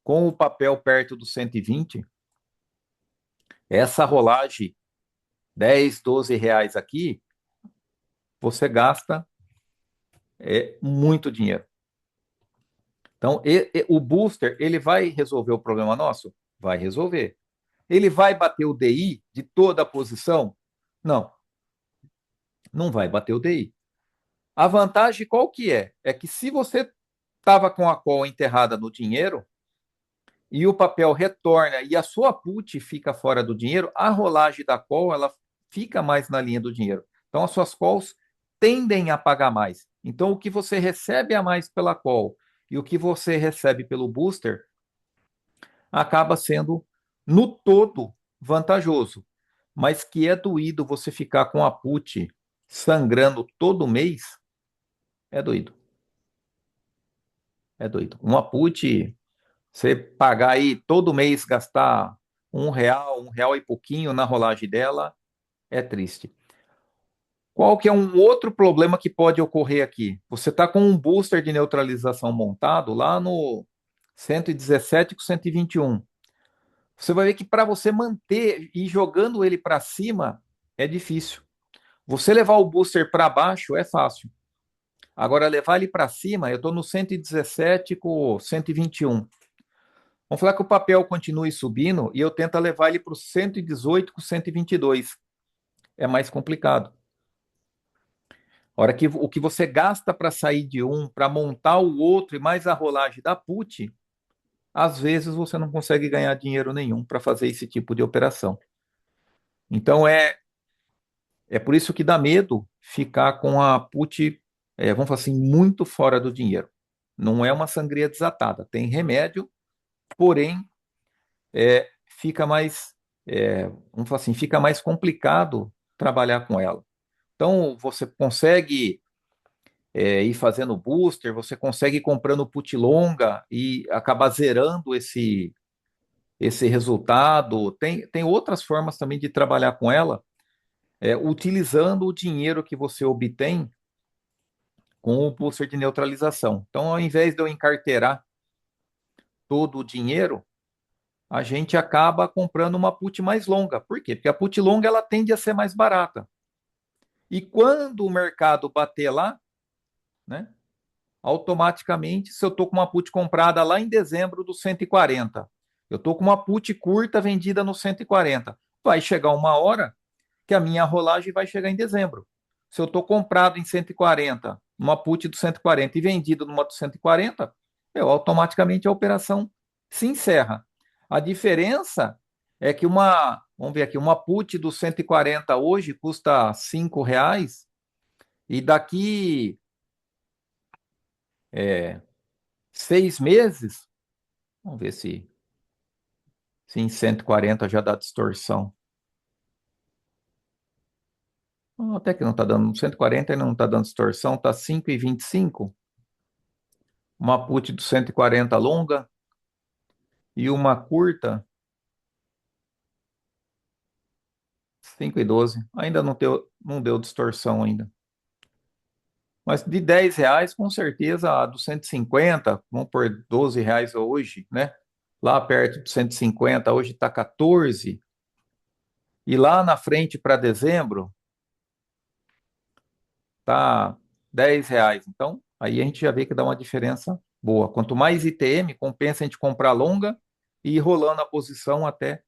com o papel perto do 120, essa rolagem 10, R$ 12 aqui, você gasta muito dinheiro. Então, o booster, ele vai resolver o problema nosso? Vai resolver. Ele vai bater o DI de toda a posição? Não, não vai bater o DI. A vantagem qual que é? É que se você estava com a call enterrada no dinheiro e o papel retorna e a sua put fica fora do dinheiro, a rolagem da call ela fica mais na linha do dinheiro. Então as suas calls tendem a pagar mais. Então o que você recebe a mais pela call e o que você recebe pelo booster acaba sendo no todo vantajoso, mas que é doído você ficar com a put sangrando todo mês, é doído. É doido. Uma put, você pagar aí todo mês, gastar R$ 1, R$ 1 e pouquinho na rolagem dela, é triste. Qual que é um outro problema que pode ocorrer aqui? Você está com um booster de neutralização montado lá no 117 com 121. Você vai ver que para você manter e jogando ele para cima é difícil. Você levar o booster para baixo é fácil. Agora, levar ele para cima, eu estou no 117 com 121. Vamos falar que o papel continue subindo e eu tento levar ele para o 118 com 122. é mais complicado. A hora que o que você gasta para sair de um, para montar o outro e mais a rolagem da put, às vezes você não consegue ganhar dinheiro nenhum para fazer esse tipo de operação. Então é por isso que dá medo ficar com a put, vamos falar assim, muito fora do dinheiro. Não é uma sangria desatada, tem remédio, porém fica mais, vamos falar assim, fica mais complicado trabalhar com ela. Então você consegue ir fazendo booster, você consegue ir comprando put longa e acabar zerando esse resultado. Tem outras formas também de trabalhar com ela, utilizando o dinheiro que você obtém com o booster de neutralização. Então, ao invés de eu encarteirar todo o dinheiro, a gente acaba comprando uma put mais longa. Por quê? Porque a put longa ela tende a ser mais barata. E quando o mercado bater lá, né, automaticamente, se eu estou com uma put comprada lá em dezembro do 140, eu estou com uma put curta vendida no 140, vai chegar uma hora que a minha rolagem vai chegar em dezembro. Se eu estou comprado em 140, uma put do 140 e vendido numa do 140, automaticamente a operação se encerra. A diferença é que vamos ver aqui, uma put do 140 hoje custa R$ 5 e daqui 6 meses, vamos ver se em 140 já dá distorção. Até que não está dando, 140 e não está dando distorção, está 5,25. Uma put do 140 longa e uma curta, 5,12. Ainda não deu distorção ainda. Mas de R$ 10, com certeza, a do 150, vamos por R$ 12 hoje, né? Lá perto de 150, hoje está 14. E lá na frente para dezembro, tá R$ 10. Então, aí a gente já vê que dá uma diferença boa. Quanto mais ITM, compensa a gente comprar longa e ir rolando a posição até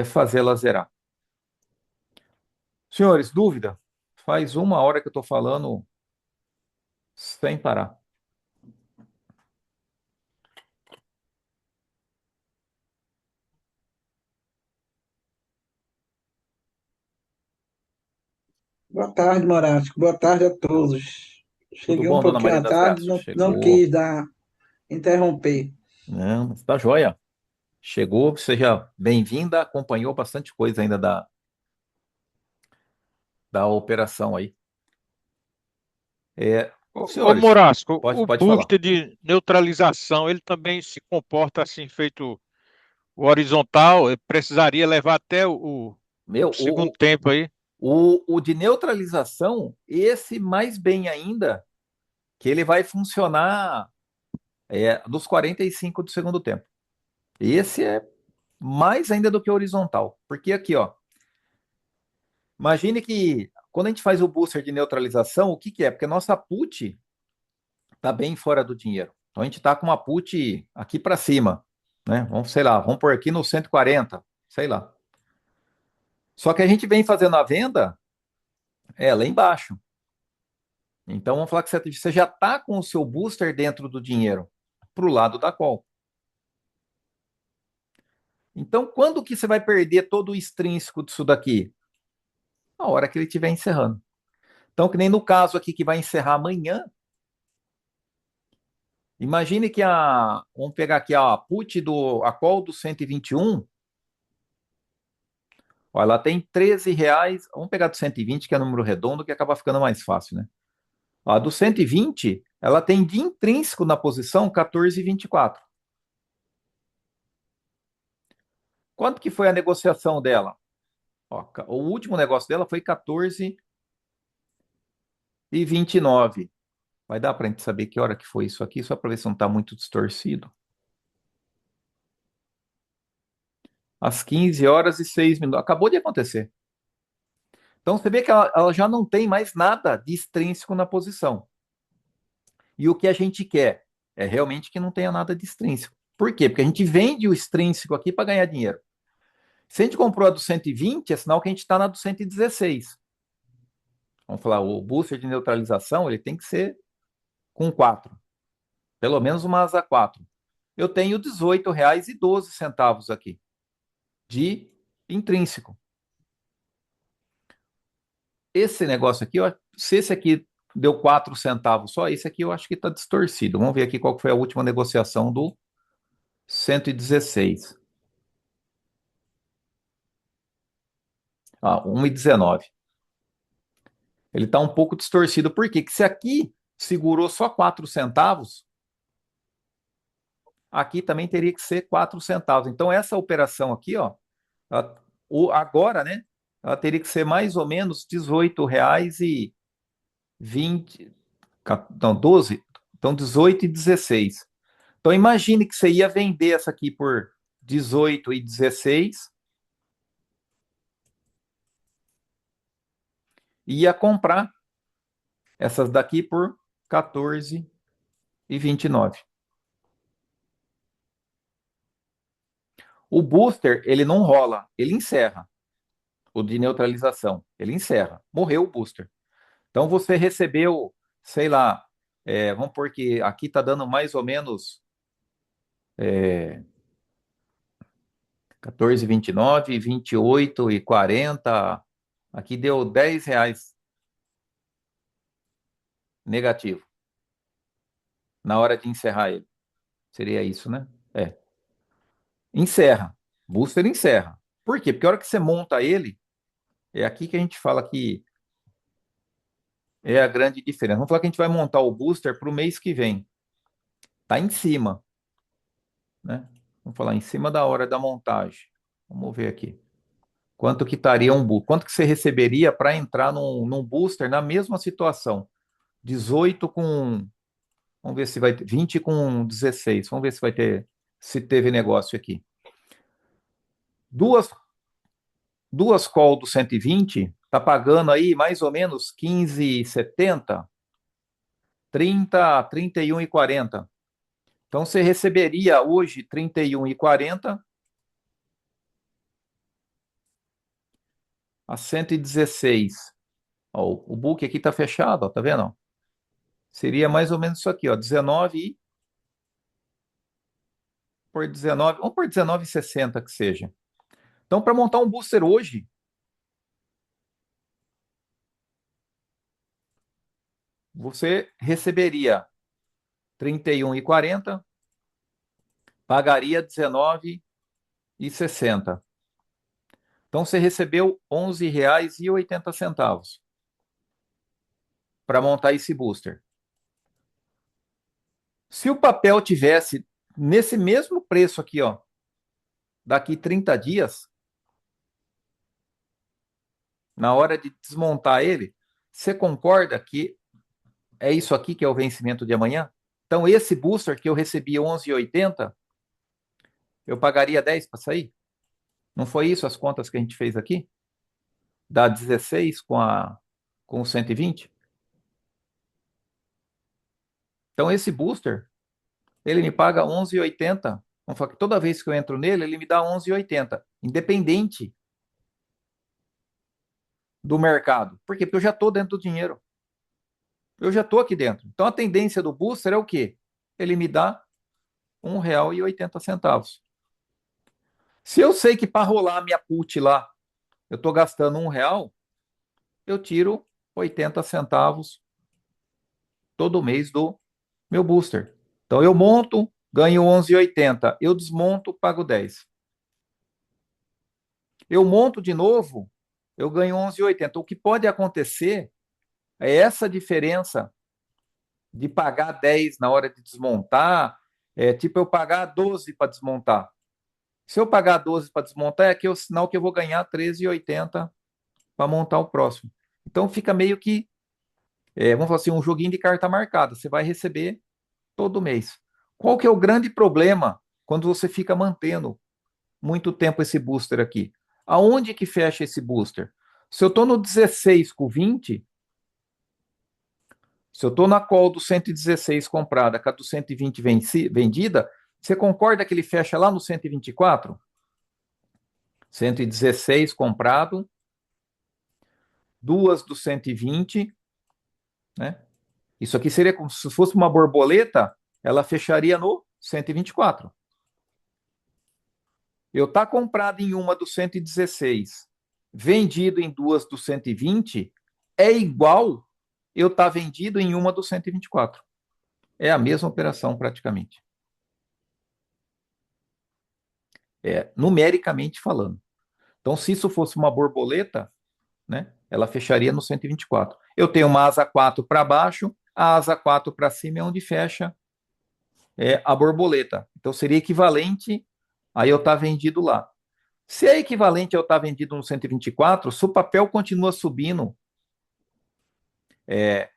fazê-la zerar. Senhores, dúvida? Faz uma hora que eu estou falando sem parar. Boa tarde, Morático. Boa tarde a todos. Tudo Cheguei um bom, dona pouquinho Maria à das tarde, Graças? não Chegou. quis interromper. Não, está joia. Chegou, seja bem-vinda. Acompanhou bastante coisa ainda da operação aí. Ô, Senhores, Morasco, pode, o pode falar. booster de neutralização, ele também se comporta assim, feito o horizontal, ele precisaria levar até Meu, o segundo tempo aí. o de neutralização, esse mais bem ainda, que ele vai funcionar dos 45 do segundo tempo. Esse é mais ainda do que horizontal. Porque aqui, ó, imagine que quando a gente faz o booster de neutralização, o que que é? Porque a nossa put está bem fora do dinheiro. Então a gente está com uma put aqui para cima, né? Vamos, sei lá, vamos por aqui no 140, sei lá. Só que a gente vem fazendo a venda lá embaixo. Então vamos falar que você já está com o seu booster dentro do dinheiro, para o lado da call. Então quando que você vai perder todo o extrínseco disso daqui? A hora que ele estiver encerrando. Então, que nem no caso aqui que vai encerrar amanhã, imagine que vamos pegar aqui a call do 121, ó, ela tem R$ 13, vamos pegar do 120, que é número redondo, que acaba ficando mais fácil, né? A do 120, ela tem de intrínseco na posição 14,24. Quanto que foi a negociação dela? Ó, o último negócio dela foi 14,29. Vai dar para a gente saber que hora que foi isso aqui, só para ver se não está muito distorcido. Às 15 horas e 6 minutos. Acabou de acontecer. Então você vê que ela já não tem mais nada de extrínseco na posição. E o que a gente quer é realmente que não tenha nada de extrínseco. Por quê? Porque a gente vende o extrínseco aqui para ganhar dinheiro. Se a gente comprou a do 120, é sinal que a gente está na do 116. Vamos falar, o booster de neutralização, ele tem que ser com 4. Pelo menos uma asa 4. Eu tenho R$ 18,12 aqui, de intrínseco. Esse negócio aqui, se esse aqui deu 4 centavos só, esse aqui eu acho que está distorcido. Vamos ver aqui qual foi a última negociação do 116. Ah, 1,19. Ele está um pouco distorcido. Por quê? Porque se aqui segurou só 4 centavos, aqui também teria que ser 4 centavos. Então, essa operação aqui, ó, agora, né? Ela teria que ser mais ou menos R$ 18,20. Não, 12. Então, 18,16. Então, imagine que você ia vender essa aqui por 18,16 e ia comprar essas daqui por 14,29. O booster, ele não rola, ele encerra. O de neutralização, ele encerra. Morreu o booster. Então você recebeu, sei lá, vamos pôr que aqui está dando mais ou menos 14,29, 28,40. Aqui deu R$ 10 negativo na hora de encerrar ele. Seria isso, né? É. Encerra. Booster encerra. Por quê? Porque a hora que você monta ele, é aqui que a gente fala que é a grande diferença. Vamos falar que a gente vai montar o booster para o mês que vem. Tá em cima, né? Vamos falar em cima da hora da montagem. Vamos ver aqui. Quanto que estaria um booster? Quanto que você receberia para entrar num booster na mesma situação? 18 com. Vamos ver se vai ter. 20 com 16. Vamos ver se vai ter. Se teve negócio aqui. Duas call do 120 tá pagando aí mais ou menos 15,70, 30, 31,40. Então você receberia hoje 31,40 a 116. Ó, o book aqui está fechado, ó, tá vendo? Seria mais ou menos isso aqui, ó, 19 por 19, vamos por 19,60 que seja. Então, para montar um booster hoje, você receberia 31,40, pagaria 19,60. Então, você recebeu R$ 11,80 para montar esse booster. Se o papel tivesse nesse mesmo preço aqui, ó, daqui 30 dias, na hora de desmontar ele, você concorda que é isso aqui que é o vencimento de amanhã? Então, esse booster que eu recebi 11,80, eu pagaria 10 para sair? Não foi isso as contas que a gente fez aqui? Dá 16 com o 120? Então, esse booster, ele me paga 11,80. Vamos falar que toda vez que eu entro nele, ele me dá 11,80, independente do mercado. Por quê? Porque eu já estou dentro do dinheiro. Eu já estou aqui dentro. Então, a tendência do booster é o quê? Ele me dá R$ 1,80. Se eu sei que para rolar a minha put lá, eu estou gastando R$ 1, eu tiro 80 centavos todo mês do meu booster. Então eu monto, ganho 11,80. Eu desmonto, pago 10. Eu monto de novo, eu ganho 11,80. O que pode acontecer é essa diferença de pagar 10 na hora de desmontar, tipo eu pagar 12 para desmontar. Se eu pagar 12 para desmontar, é aqui o sinal que eu vou ganhar 13,80 para montar o próximo. Então fica meio que, vamos falar assim, um joguinho de carta marcada. Você vai receber todo mês. Qual que é o grande problema quando você fica mantendo muito tempo esse booster aqui? Aonde que fecha esse booster? Se eu estou no 16 com 20, se eu estou na call do 116 comprada, com a do 120 vendida, você concorda que ele fecha lá no 124? 116 comprado, duas do 120, né? Isso aqui seria como se fosse uma borboleta, ela fecharia no 124. Eu tá comprado em uma do 116, vendido em duas do 120, é igual eu tá vendido em uma do 124. É a mesma operação praticamente. Numericamente falando. Então, se isso fosse uma borboleta, né, ela fecharia no 124. Eu tenho uma asa 4 para baixo, a asa 4 para cima é onde fecha a borboleta. Então, seria equivalente a eu estar vendido lá. Se é equivalente a eu estar vendido no 124, se o papel continua subindo, é,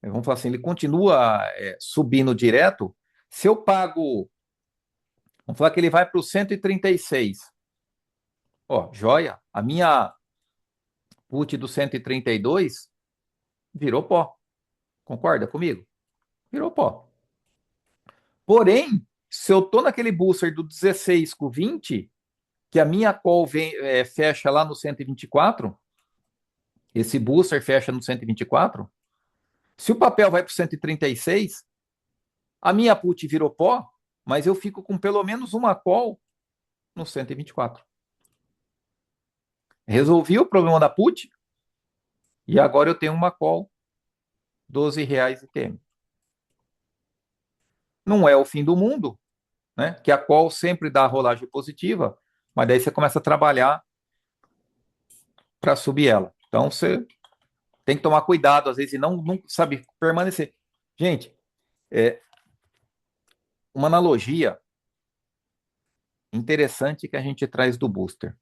vamos falar assim, ele continua subindo direto, se eu pago, vamos falar que ele vai para o 136, ó, joia, a minha put do 132 virou pó. Concorda comigo? Virou pó. Porém, se eu tô naquele booster do 16 com 20, que a minha call fecha lá no 124, esse booster fecha no 124, se o papel vai para o 136, a minha put virou pó, mas eu fico com pelo menos uma call no 124. Resolvi o problema da put e agora eu tenho uma call R$ 12 ITM. Não é o fim do mundo, né? Que a call sempre dá rolagem positiva, mas daí você começa a trabalhar para subir ela. Então você tem que tomar cuidado, às vezes, e não sabe, permanecer. Gente, uma analogia interessante que a gente traz do booster.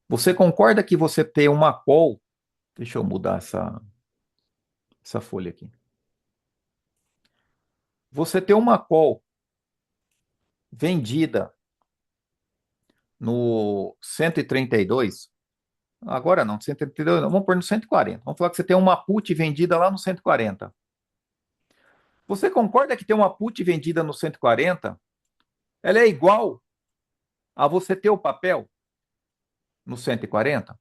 Você concorda que você ter uma call, deixa eu mudar essa folha aqui. Você ter uma call vendida no 132, agora não, 132, não, vamos pôr no 140. Vamos falar que você tem uma put vendida lá no 140. Você concorda que ter uma put vendida no 140, ela é igual a você ter o papel no 140?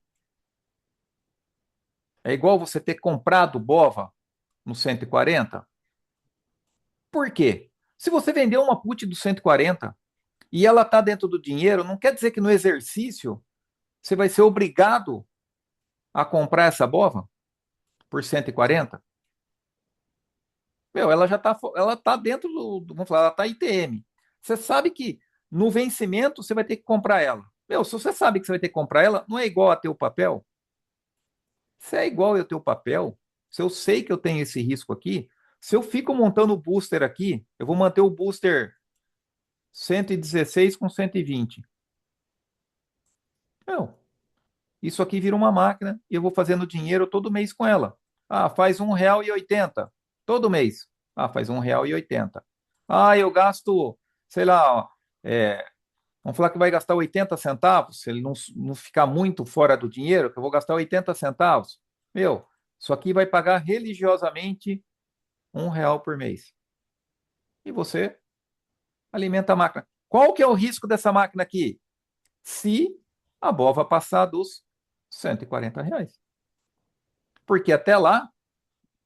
É igual você ter comprado Bova no 140? Por quê? Se você vendeu uma put do 140 e ela está dentro do dinheiro, não quer dizer que no exercício você vai ser obrigado a comprar essa Bova por 140? Meu, ela tá dentro vamos falar, ela tá ITM. Você sabe que no vencimento você vai ter que comprar ela. Meu, se você sabe que você vai ter que comprar ela, não é igual a ter o papel? Se é igual eu ter o papel, se eu sei que eu tenho esse risco aqui, se eu fico montando o booster aqui, eu vou manter o booster 116 com 120. Não, isso aqui vira uma máquina e eu vou fazendo dinheiro todo mês com ela. Ah, faz R$ 1,80 todo mês. Ah, faz R$ 1,80. Ah, eu gasto, sei lá, é, vamos falar que vai gastar 80 centavos, se ele não ficar muito fora do dinheiro, que eu vou gastar 80 centavos. Meu, isso aqui vai pagar religiosamente R$ 1 por mês. E você alimenta a máquina. Qual que é o risco dessa máquina aqui? Se a bova passar dos R$ 140. Porque até lá,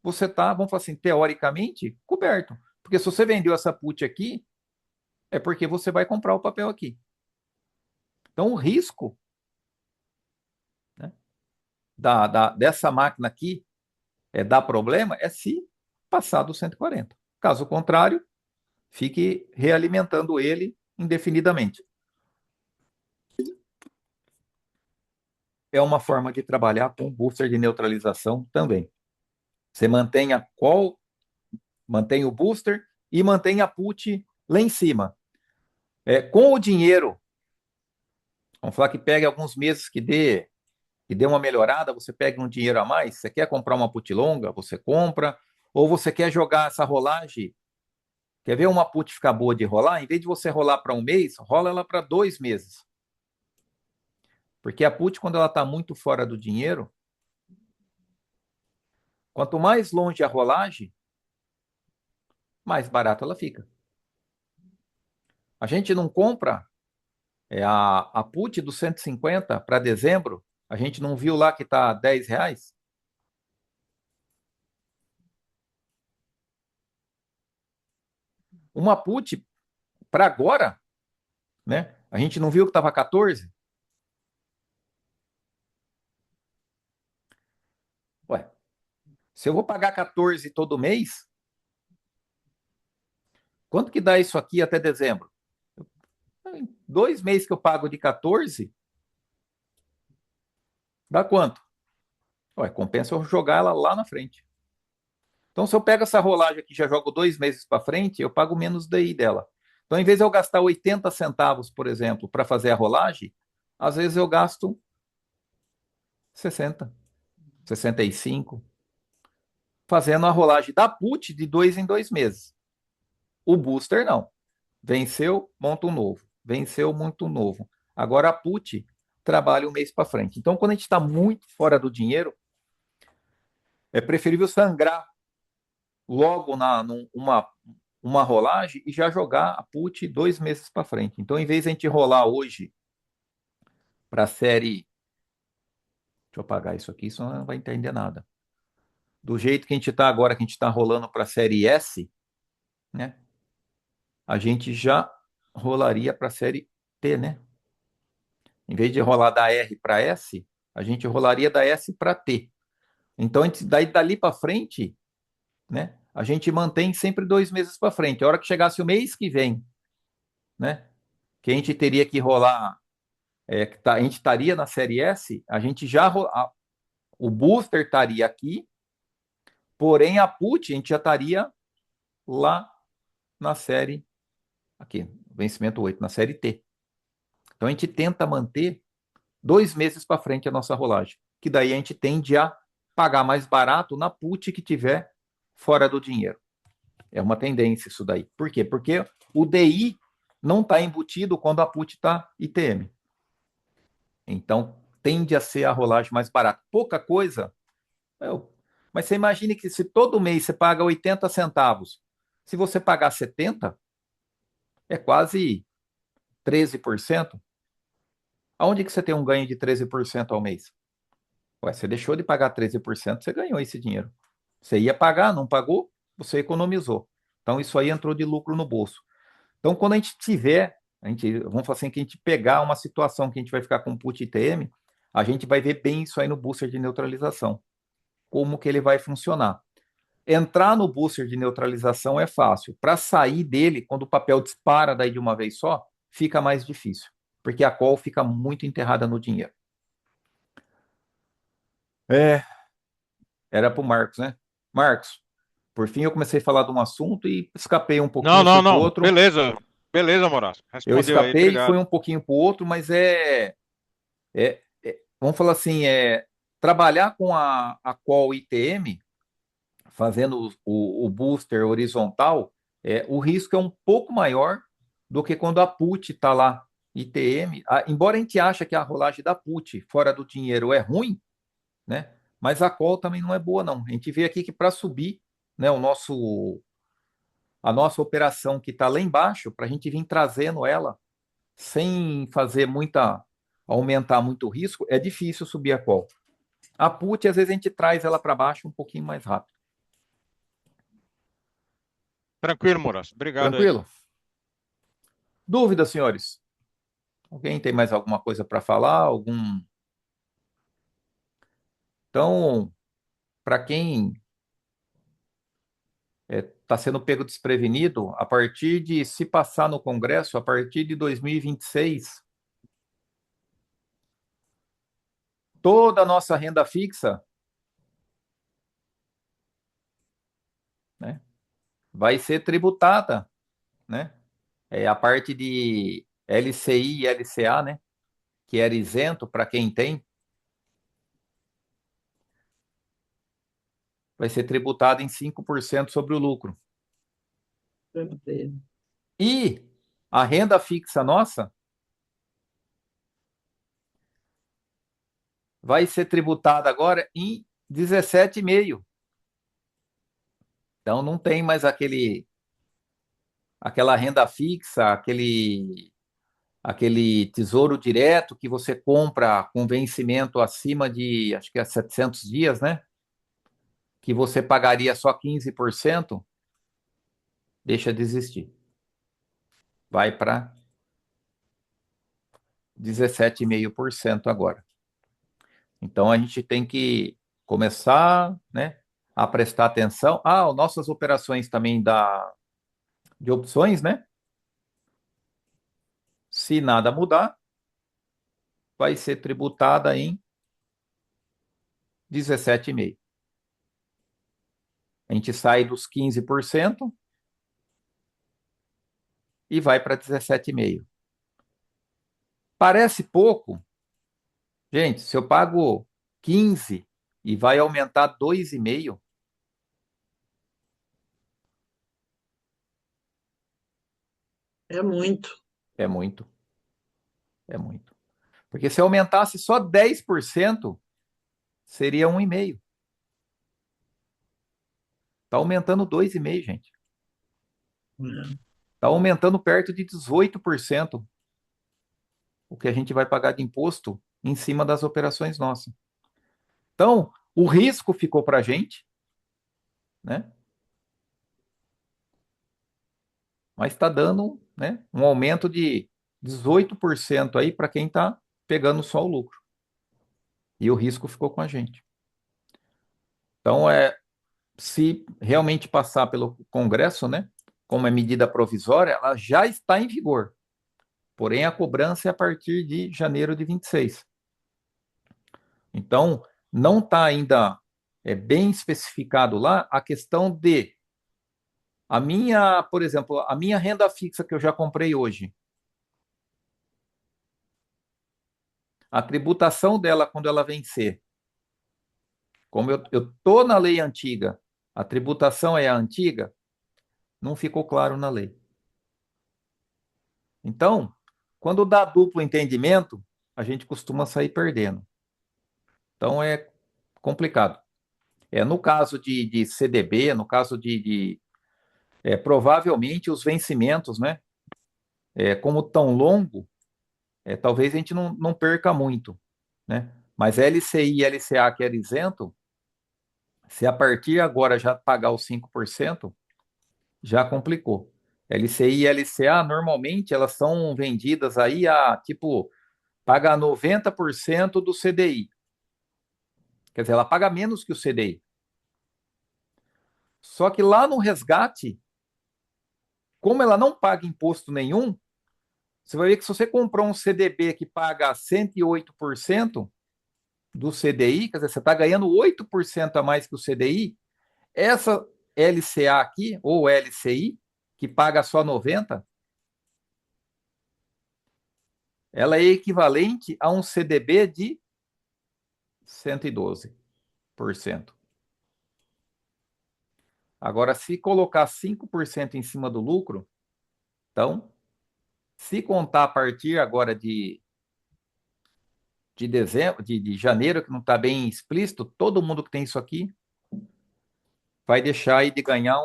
você está, vamos falar assim, teoricamente, coberto. Porque se você vendeu essa put aqui, é porque você vai comprar o papel aqui. Então, o risco, né, dessa máquina aqui dar problema é se passar dos 140. Caso contrário, fique realimentando ele indefinidamente. É uma forma de trabalhar com booster de neutralização também. Você mantém a call, mantém o booster e mantém a put lá em cima. Com o dinheiro, vamos falar que pegue alguns meses que dê uma melhorada, você pega um dinheiro a mais, você quer comprar uma put longa, você compra, ou você quer jogar essa rolagem, quer ver uma put ficar boa de rolar? Em vez de você rolar para um mês, rola ela para 2 meses. Porque a put, quando ela está muito fora do dinheiro, quanto mais longe a rolagem, mais barata ela fica. A gente não compra A put do 150 para dezembro, a gente não viu lá que está R$ 10? Uma put para agora, né? A gente não viu que estava 14? Ué, se eu vou pagar 14 todo mês, quanto que dá isso aqui até dezembro? 2 meses que eu pago de 14, dá quanto? Ué, compensa eu jogar ela lá na frente. Então, se eu pego essa rolagem aqui e já jogo 2 meses para frente, eu pago menos daí dela. Então, em vez de eu gastar 80 centavos, por exemplo, para fazer a rolagem, às vezes eu gasto 60, 65, fazendo a rolagem da put de 2 em 2 meses. O booster não. Venceu, monta um novo. Venceu, monta um novo. Agora a put trabalha um mês para frente. Então, quando a gente está muito fora do dinheiro, é preferível sangrar logo uma rolagem e já jogar a put 2 meses para frente. Então, em vez de a gente rolar hoje para a série. Deixa eu apagar isso aqui, senão não vai entender nada. Do jeito que a gente está agora, que a gente está rolando para a série S, né? A gente já rolaria para a série T, né? Em vez de rolar da R para S, a gente rolaria da S para T. Então, daí dali para frente, né? A gente mantém sempre 2 meses para frente. A hora que chegasse o mês que vem, né? Que a gente teria que rolar, a gente estaria na série S, a gente já o booster estaria aqui, porém a put a gente já estaria lá na série aqui, vencimento 8 na série T. Então a gente tenta manter 2 meses para frente a nossa rolagem, que daí a gente tende a pagar mais barato na put que tiver fora do dinheiro. É uma tendência isso daí. Por quê? Porque o DI não está embutido quando a put está ITM. Então tende a ser a rolagem mais barata. Pouca coisa, mas você imagine que se todo mês você paga 80 centavos, se você pagar 70, é quase 13%. Aonde que você tem um ganho de 13% ao mês? Ué, você deixou de pagar 13%, você ganhou esse dinheiro. Você ia pagar, não pagou, você economizou. Então, isso aí entrou de lucro no bolso. Então, quando a gente tiver, vamos falar assim, que a gente pegar uma situação que a gente vai ficar com put ITM, a gente vai ver bem isso aí no booster de neutralização. Como que ele vai funcionar. Entrar no booster de neutralização é fácil. Para sair dele, quando o papel dispara daí de uma vez só, fica mais difícil. Porque a call fica muito enterrada no dinheiro. É, era para o Marcos, né? Marcos, por fim eu comecei a falar de um assunto e escapei um Não, pouquinho, não, fui para o não. outro. Beleza. Beleza, Moraes. Eu Respondeu aí, escapei, fui obrigado. um pouquinho para o outro, mas vamos falar assim, trabalhar com a call ITM, fazendo o booster horizontal, o risco é um pouco maior do que quando a put está lá ITM. Embora a gente ache que a rolagem da put fora do dinheiro é ruim, né? Mas a call também não é boa, não. A gente vê aqui que para subir, né, a nossa operação que está lá embaixo, para a gente vir trazendo ela sem fazer aumentar muito o risco, é difícil subir a call. A put, às vezes, a gente traz ela para baixo um pouquinho mais rápido. Tranquilo, Moraes. Obrigado aí. Tranquilo? Dúvidas, senhores? Alguém tem mais alguma coisa para falar? Então, para quem está sendo pego desprevenido, a partir de, se passar no Congresso, a partir de 2026, toda a nossa renda fixa, né, vai ser tributada, né? A parte de LCI e LCA, né, que era isento para quem tem, vai ser tributada em 5% sobre o lucro. Meu Deus. E a renda fixa nossa vai ser tributada agora em 17,5%. Então não tem mais aquela renda fixa, aquele tesouro direto que você compra com vencimento acima de, acho que é 700 dias, né? Que você pagaria só 15%, deixa de existir. Vai para 17,5% agora. Então a gente tem que começar, né, a prestar atenção. Ah, as nossas operações também de opções, né? Se nada mudar, vai ser tributada em 17,5%. A gente sai dos 15% e vai para 17,5%. Parece pouco, gente, se eu pago 15 e vai aumentar 2,5, É muito. é muito, é muito. Porque se aumentasse só 10%, seria 1,5. Está aumentando 2,5, gente. Né? Está aumentando perto de 18% o que a gente vai pagar de imposto em cima das operações nossas. Então, o risco ficou para a gente, né? Mas está dando, né, um aumento de 18% aí para quem está pegando só o lucro. E o risco ficou com a gente. Então, se realmente passar pelo Congresso, né, como é medida provisória, ela já está em vigor. Porém, a cobrança é a partir de janeiro de 26. Então, não está ainda bem especificado lá a questão de por exemplo, a minha renda fixa que eu já comprei hoje, a tributação dela quando ela vencer, como eu tô na lei antiga, a tributação é a antiga, não ficou claro na lei. Então, quando dá duplo entendimento, a gente costuma sair perdendo. Então é complicado. No caso de CDB, no caso provavelmente os vencimentos, né? Como tão longo, talvez a gente não perca muito, né? Mas LCI e LCA que era isento, se a partir agora já pagar os 5%, já complicou. LCI e LCA, normalmente, elas são vendidas aí tipo, paga 90% do CDI. Quer dizer, ela paga menos que o CDI. Só que lá no resgate, como ela não paga imposto nenhum, você vai ver que se você comprou um CDB que paga 108% do CDI, quer dizer, você está ganhando 8% a mais que o CDI, essa LCA aqui, ou LCI, que paga só 90%, ela é equivalente a um CDB de 112%. Agora, se colocar 5% em cima do lucro, então, se contar a partir agora de dezembro, de janeiro, que não está bem explícito, todo mundo que tem isso aqui vai deixar aí de ganhar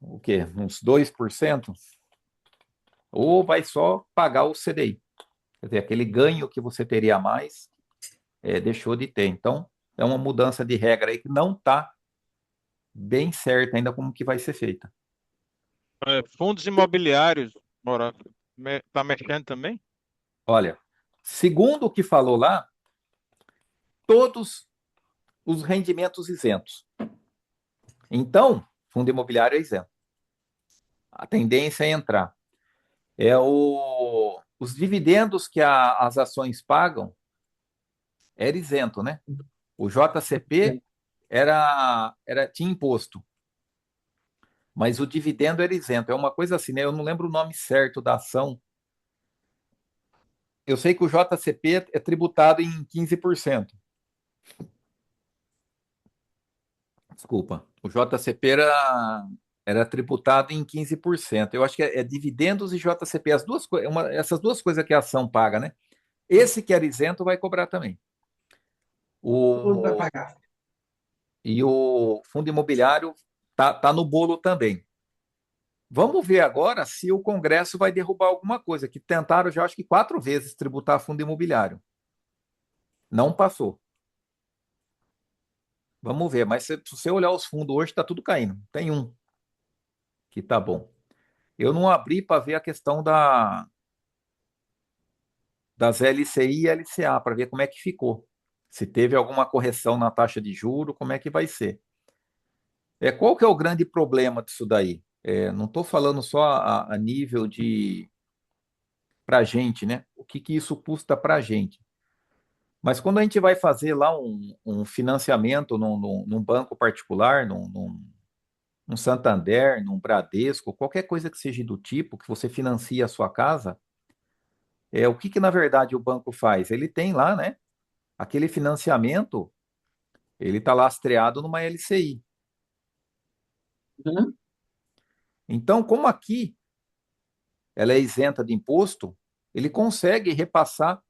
o quê? Uns 2%, ou vai só pagar o CDI. Quer dizer, aquele ganho que você teria a mais, deixou de ter. Então, é uma mudança de regra aí que não está bem certa ainda como que vai ser feita. Fundos imobiliários, Morato, está mexendo também? Olha, segundo o que falou lá, todos os rendimentos isentos. Então, fundo imobiliário é isento. A tendência é entrar. Os dividendos que as ações pagam era isento, né? O JCP tinha imposto, mas o dividendo era isento. É uma coisa assim, né? Eu não lembro o nome certo da ação. Eu sei que o JCP é tributado em 15%. Desculpa. O JCP era tributado em 15%. Eu acho que é dividendos e JCP, essas duas coisas que a ação paga, né? Esse que era isento vai cobrar também. Tudo vai O, pagar. e o fundo imobiliário tá no bolo também. Vamos ver agora se o Congresso vai derrubar alguma coisa, que tentaram já, acho que 4 vezes, tributar fundo imobiliário. Não passou. Vamos ver, mas se você olhar os fundos hoje, está tudo caindo. Tem um que está bom. Eu não abri para ver a questão das LCI e LCA, para ver como é que ficou. Se teve alguma correção na taxa de juro, como é que vai ser. Qual que é o grande problema disso daí? Não estou falando só a nível de para a gente, né? O que, que isso custa para a gente? Mas quando a gente vai fazer lá um financiamento num banco particular, num Santander, num Bradesco, qualquer coisa que seja do tipo, que você financia a sua casa, o que, que na verdade o banco faz? Ele tem lá, né? Aquele financiamento, ele está lastreado numa LCI. Uhum. Então, como aqui ela é isenta de imposto, ele consegue repassar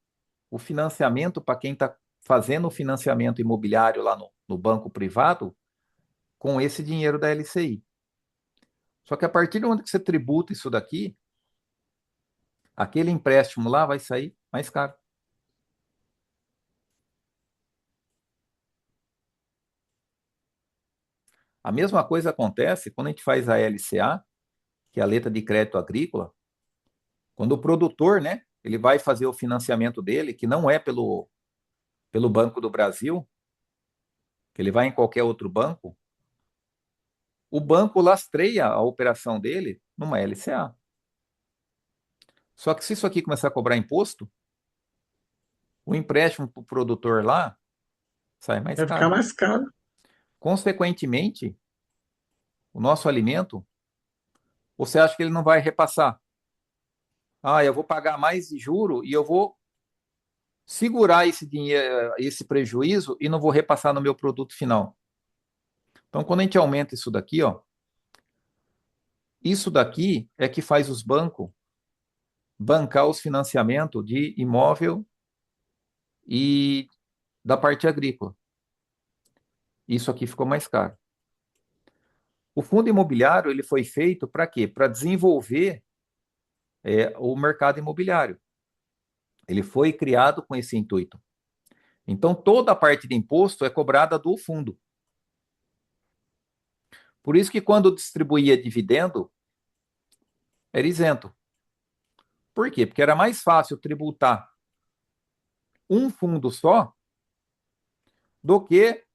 o financiamento para quem está fazendo o financiamento imobiliário lá no banco privado com esse dinheiro da LCI. Só que a partir do momento que você tributa isso daqui, aquele empréstimo lá vai sair mais caro. A mesma coisa acontece quando a gente faz a LCA, que é a letra de crédito agrícola, quando o produtor, né, ele vai fazer o financiamento dele, que não é pelo Banco do Brasil, que ele vai em qualquer outro banco, o banco lastreia a operação dele numa LCA. Só que se isso aqui começar a cobrar imposto, o empréstimo para o produtor lá sai mais Vai ficar caro. mais caro. Consequentemente, o nosso alimento, você acha que ele não vai repassar? Ah, eu vou pagar mais de juro e eu vou segurar esse dinheiro, esse prejuízo e não vou repassar no meu produto final. Então, quando a gente aumenta isso daqui, ó, isso daqui é que faz os bancos bancar os financiamentos de imóvel e da parte agrícola. Isso aqui ficou mais caro. O fundo imobiliário ele foi feito para quê? Para desenvolver o mercado imobiliário. Ele foi criado com esse intuito. Então, toda a parte de imposto é cobrada do fundo. Por isso que quando distribuía dividendo, era isento. Por quê? Porque era mais fácil tributar um fundo só do que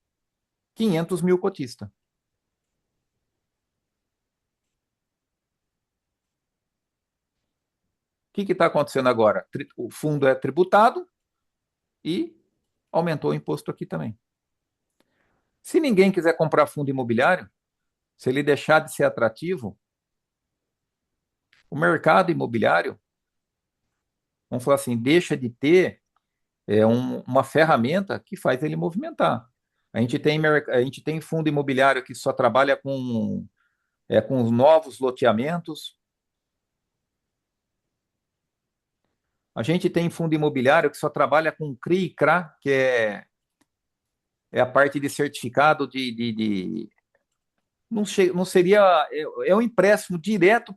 500 mil cotistas. O que está acontecendo agora? O fundo é tributado e aumentou o imposto aqui também. Se ninguém quiser comprar fundo imobiliário, se ele deixar de ser atrativo, o mercado imobiliário, vamos falar assim, deixa de ter uma ferramenta que faz ele movimentar. A gente tem fundo imobiliário que só trabalha com os novos loteamentos. A gente tem fundo imobiliário que só trabalha com CRI e CRA, que é a parte de certificado não seria. É um empréstimo direto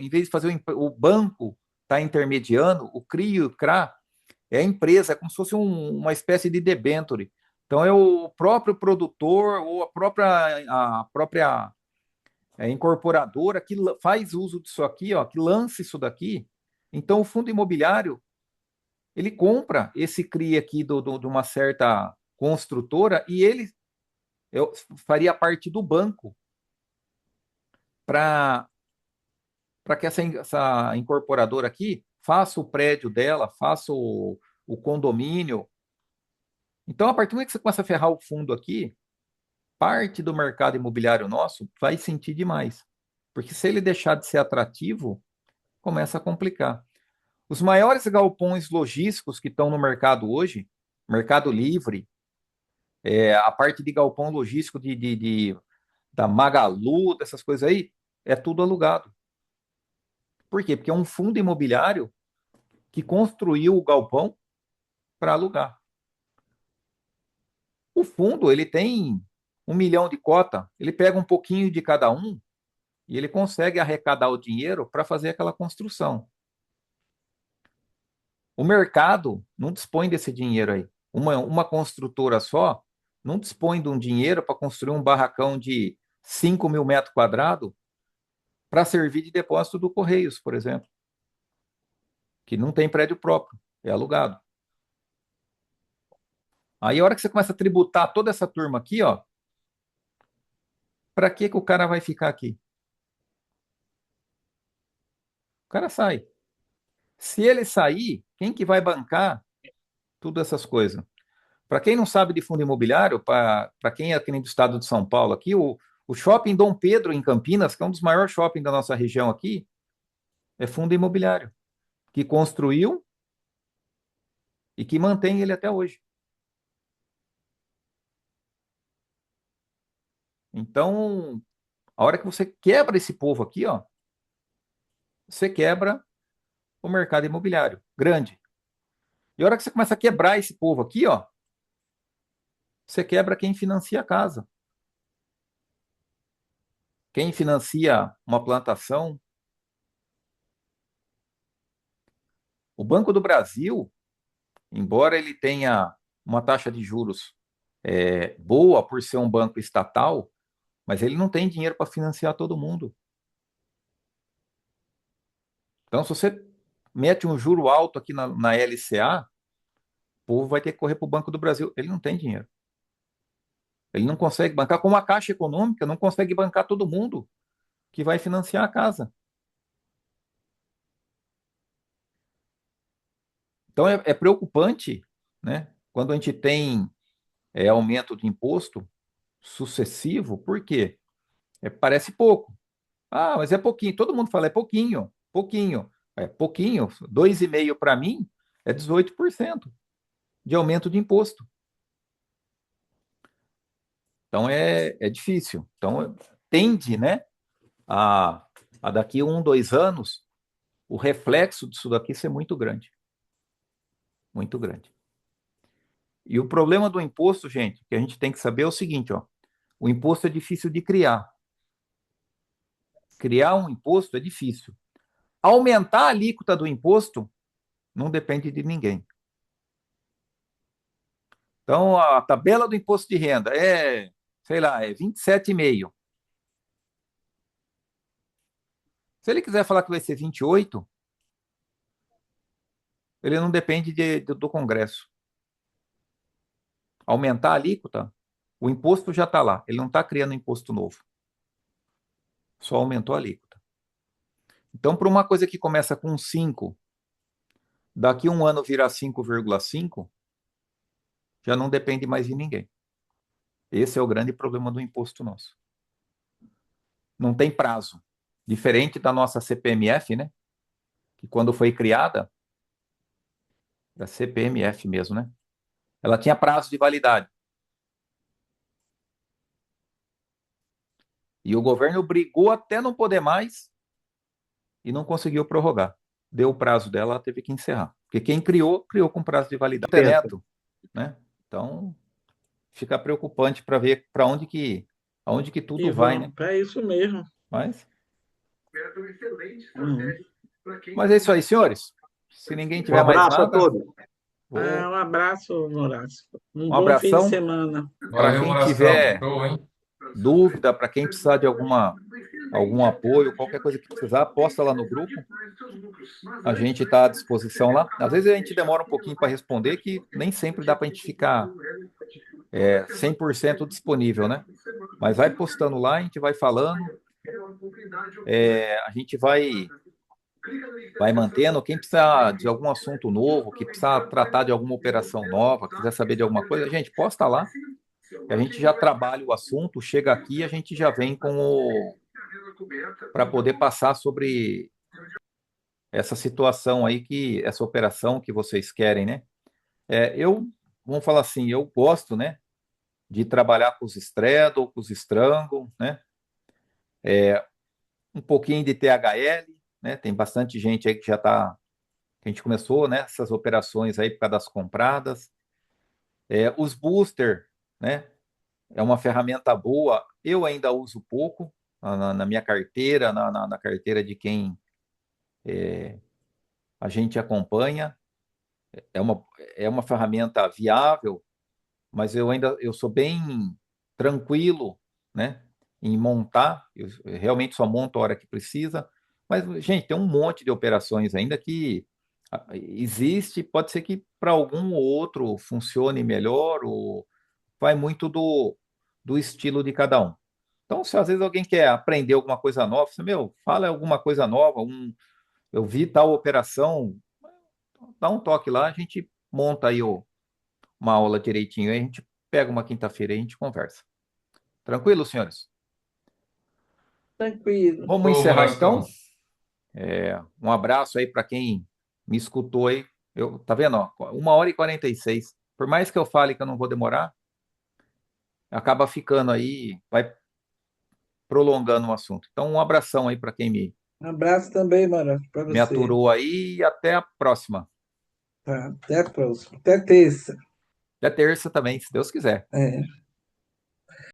em vez de fazer o banco tá intermediando, o CRI e o CRA é a empresa, é como se fosse uma espécie de debenture. Então é o próprio produtor ou a própria incorporadora que faz uso disso aqui, ó, que lança isso daqui. Então o fundo imobiliário ele compra esse CRI aqui de uma certa construtora e ele faria parte do banco para que essa incorporadora aqui faça o prédio dela, faça o condomínio. Então, a partir do momento que você começa a ferrar o fundo aqui, parte do mercado imobiliário nosso vai sentir demais. Porque se ele deixar de ser atrativo, começa a complicar. Os maiores galpões logísticos que estão no mercado hoje, Mercado Livre, a parte de galpão logístico da Magalu, dessas coisas aí, é tudo alugado. Por quê? Porque é um fundo imobiliário que construiu o galpão para alugar. O fundo, ele tem 1 milhão de cota, ele pega um pouquinho de cada um e ele consegue arrecadar o dinheiro para fazer aquela construção. O mercado não dispõe desse dinheiro aí. Uma construtora só não dispõe de um dinheiro para construir um barracão de 5.000 metros quadrados para servir de depósito do Correios, por exemplo, que não tem prédio próprio, é alugado. Aí a hora que você começa a tributar toda essa turma aqui, ó, para que o cara vai ficar aqui? O cara sai. Se ele sair, quem que vai bancar todas essas coisas? Para quem não sabe de fundo imobiliário, para quem é aqui do estado de São Paulo, aqui, o shopping Dom Pedro, em Campinas, que é um dos maiores shoppings da nossa região aqui, é fundo imobiliário, que construiu e que mantém ele até hoje. Então, a hora que você quebra esse povo aqui, ó, você quebra o mercado imobiliário grande. E a hora que você começa a quebrar esse povo aqui, ó, você quebra quem financia a casa. Quem financia uma plantação. O Banco do Brasil, embora ele tenha uma taxa de juros boa por ser um banco estatal, mas ele não tem dinheiro para financiar todo mundo. Então, se você mete um juro alto aqui na LCA, o povo vai ter que correr para o Banco do Brasil. Ele não tem dinheiro. Ele não consegue bancar, como a Caixa Econômica não consegue bancar todo mundo que vai financiar a casa. Então, é preocupante, né? Quando a gente tem aumento de imposto sucessivo, por quê? Parece pouco. Ah, mas é pouquinho. Todo mundo fala, é pouquinho, pouquinho. É pouquinho, 2,5% para mim é 18% de aumento de imposto. Então é difícil. Então tende, né, a daqui a 1, 2 anos, o reflexo disso daqui ser muito grande. Muito grande. E o problema do imposto, gente, que a gente tem que saber é o seguinte, ó. O imposto é difícil de criar. Criar um imposto é difícil. Aumentar a alíquota do imposto não depende de ninguém. Então, a tabela do imposto de renda sei lá, é 27,5. Se ele quiser falar que vai ser 28, ele não depende do Congresso. Aumentar a alíquota, o imposto já está lá. Ele não está criando imposto novo. Só aumentou a alíquota. Então, para uma coisa que começa com 5, daqui a um ano virar 5,5, já não depende mais de ninguém. Esse é o grande problema do imposto nosso. Não tem prazo. Diferente da nossa CPMF, né? Que quando foi criada, da CPMF mesmo, né? Ela tinha prazo de validade. E o governo brigou até não poder mais e não conseguiu prorrogar. Deu o prazo dela, ela teve que encerrar. Porque quem criou, criou com prazo de validade. Neto, né? Então, fica preocupante para ver para aonde que tudo vai, né? É isso mesmo. Mas, Uhum. mas é isso aí, senhores. Se ninguém Um tiver mais abraço a nada, todos. Um abraço, Horácio. Um um bom fim de abração. semana. Para Valeu, quem Moração. tiver Show, hein? dúvida, para quem precisar de algum apoio, qualquer coisa que precisar, posta lá no grupo. A gente está à disposição lá. Às vezes a gente demora um pouquinho para responder, que nem sempre dá para a gente ficar 100% disponível, né? Mas vai postando lá, a gente vai falando, a gente vai mantendo. Quem precisar de algum assunto novo, que precisar tratar de alguma operação nova, quiser saber de alguma coisa, gente, posta lá. Que a gente já trabalha o assunto, chega aqui, a gente já vem para poder passar sobre essa situação aí, essa operação que vocês querem, né? Vamos falar assim, eu gosto, né, de trabalhar com os straddle, com os strangle, né? Um pouquinho de THL, né? Tem bastante gente aí que que a gente começou, né, essas operações aí por causa das compradas. Os booster, né? É uma ferramenta boa, eu ainda uso pouco, na minha carteira, na carteira de quem a gente acompanha. É uma, é uma ferramenta viável, mas eu sou bem tranquilo, né, em montar. Eu realmente só monto a hora que precisa. Mas, gente, tem um monte de operações ainda que existe, pode ser que para algum ou outro funcione melhor, ou vai muito do estilo de cada um. Então, se às vezes alguém quer aprender alguma coisa nova, você, meu, fala alguma coisa nova, eu vi tal operação, dá um toque lá, a gente monta aí uma aula direitinho, aí a gente pega uma quinta-feira e a gente conversa. Tranquilo, senhores? Tranquilo. Vamos Ô, encerrar então. Morascão. Um abraço aí para quem me escutou aí. Tá vendo? Ó, 1h46. Por mais que eu fale que eu não vou demorar, acaba ficando aí, vai prolongando o assunto. Então, um abração aí para quem Um abraço também, mano, para me você. aturou aí e até a próxima. Tá? Até a próxima. Até terça. Até terça também, se Deus quiser. É.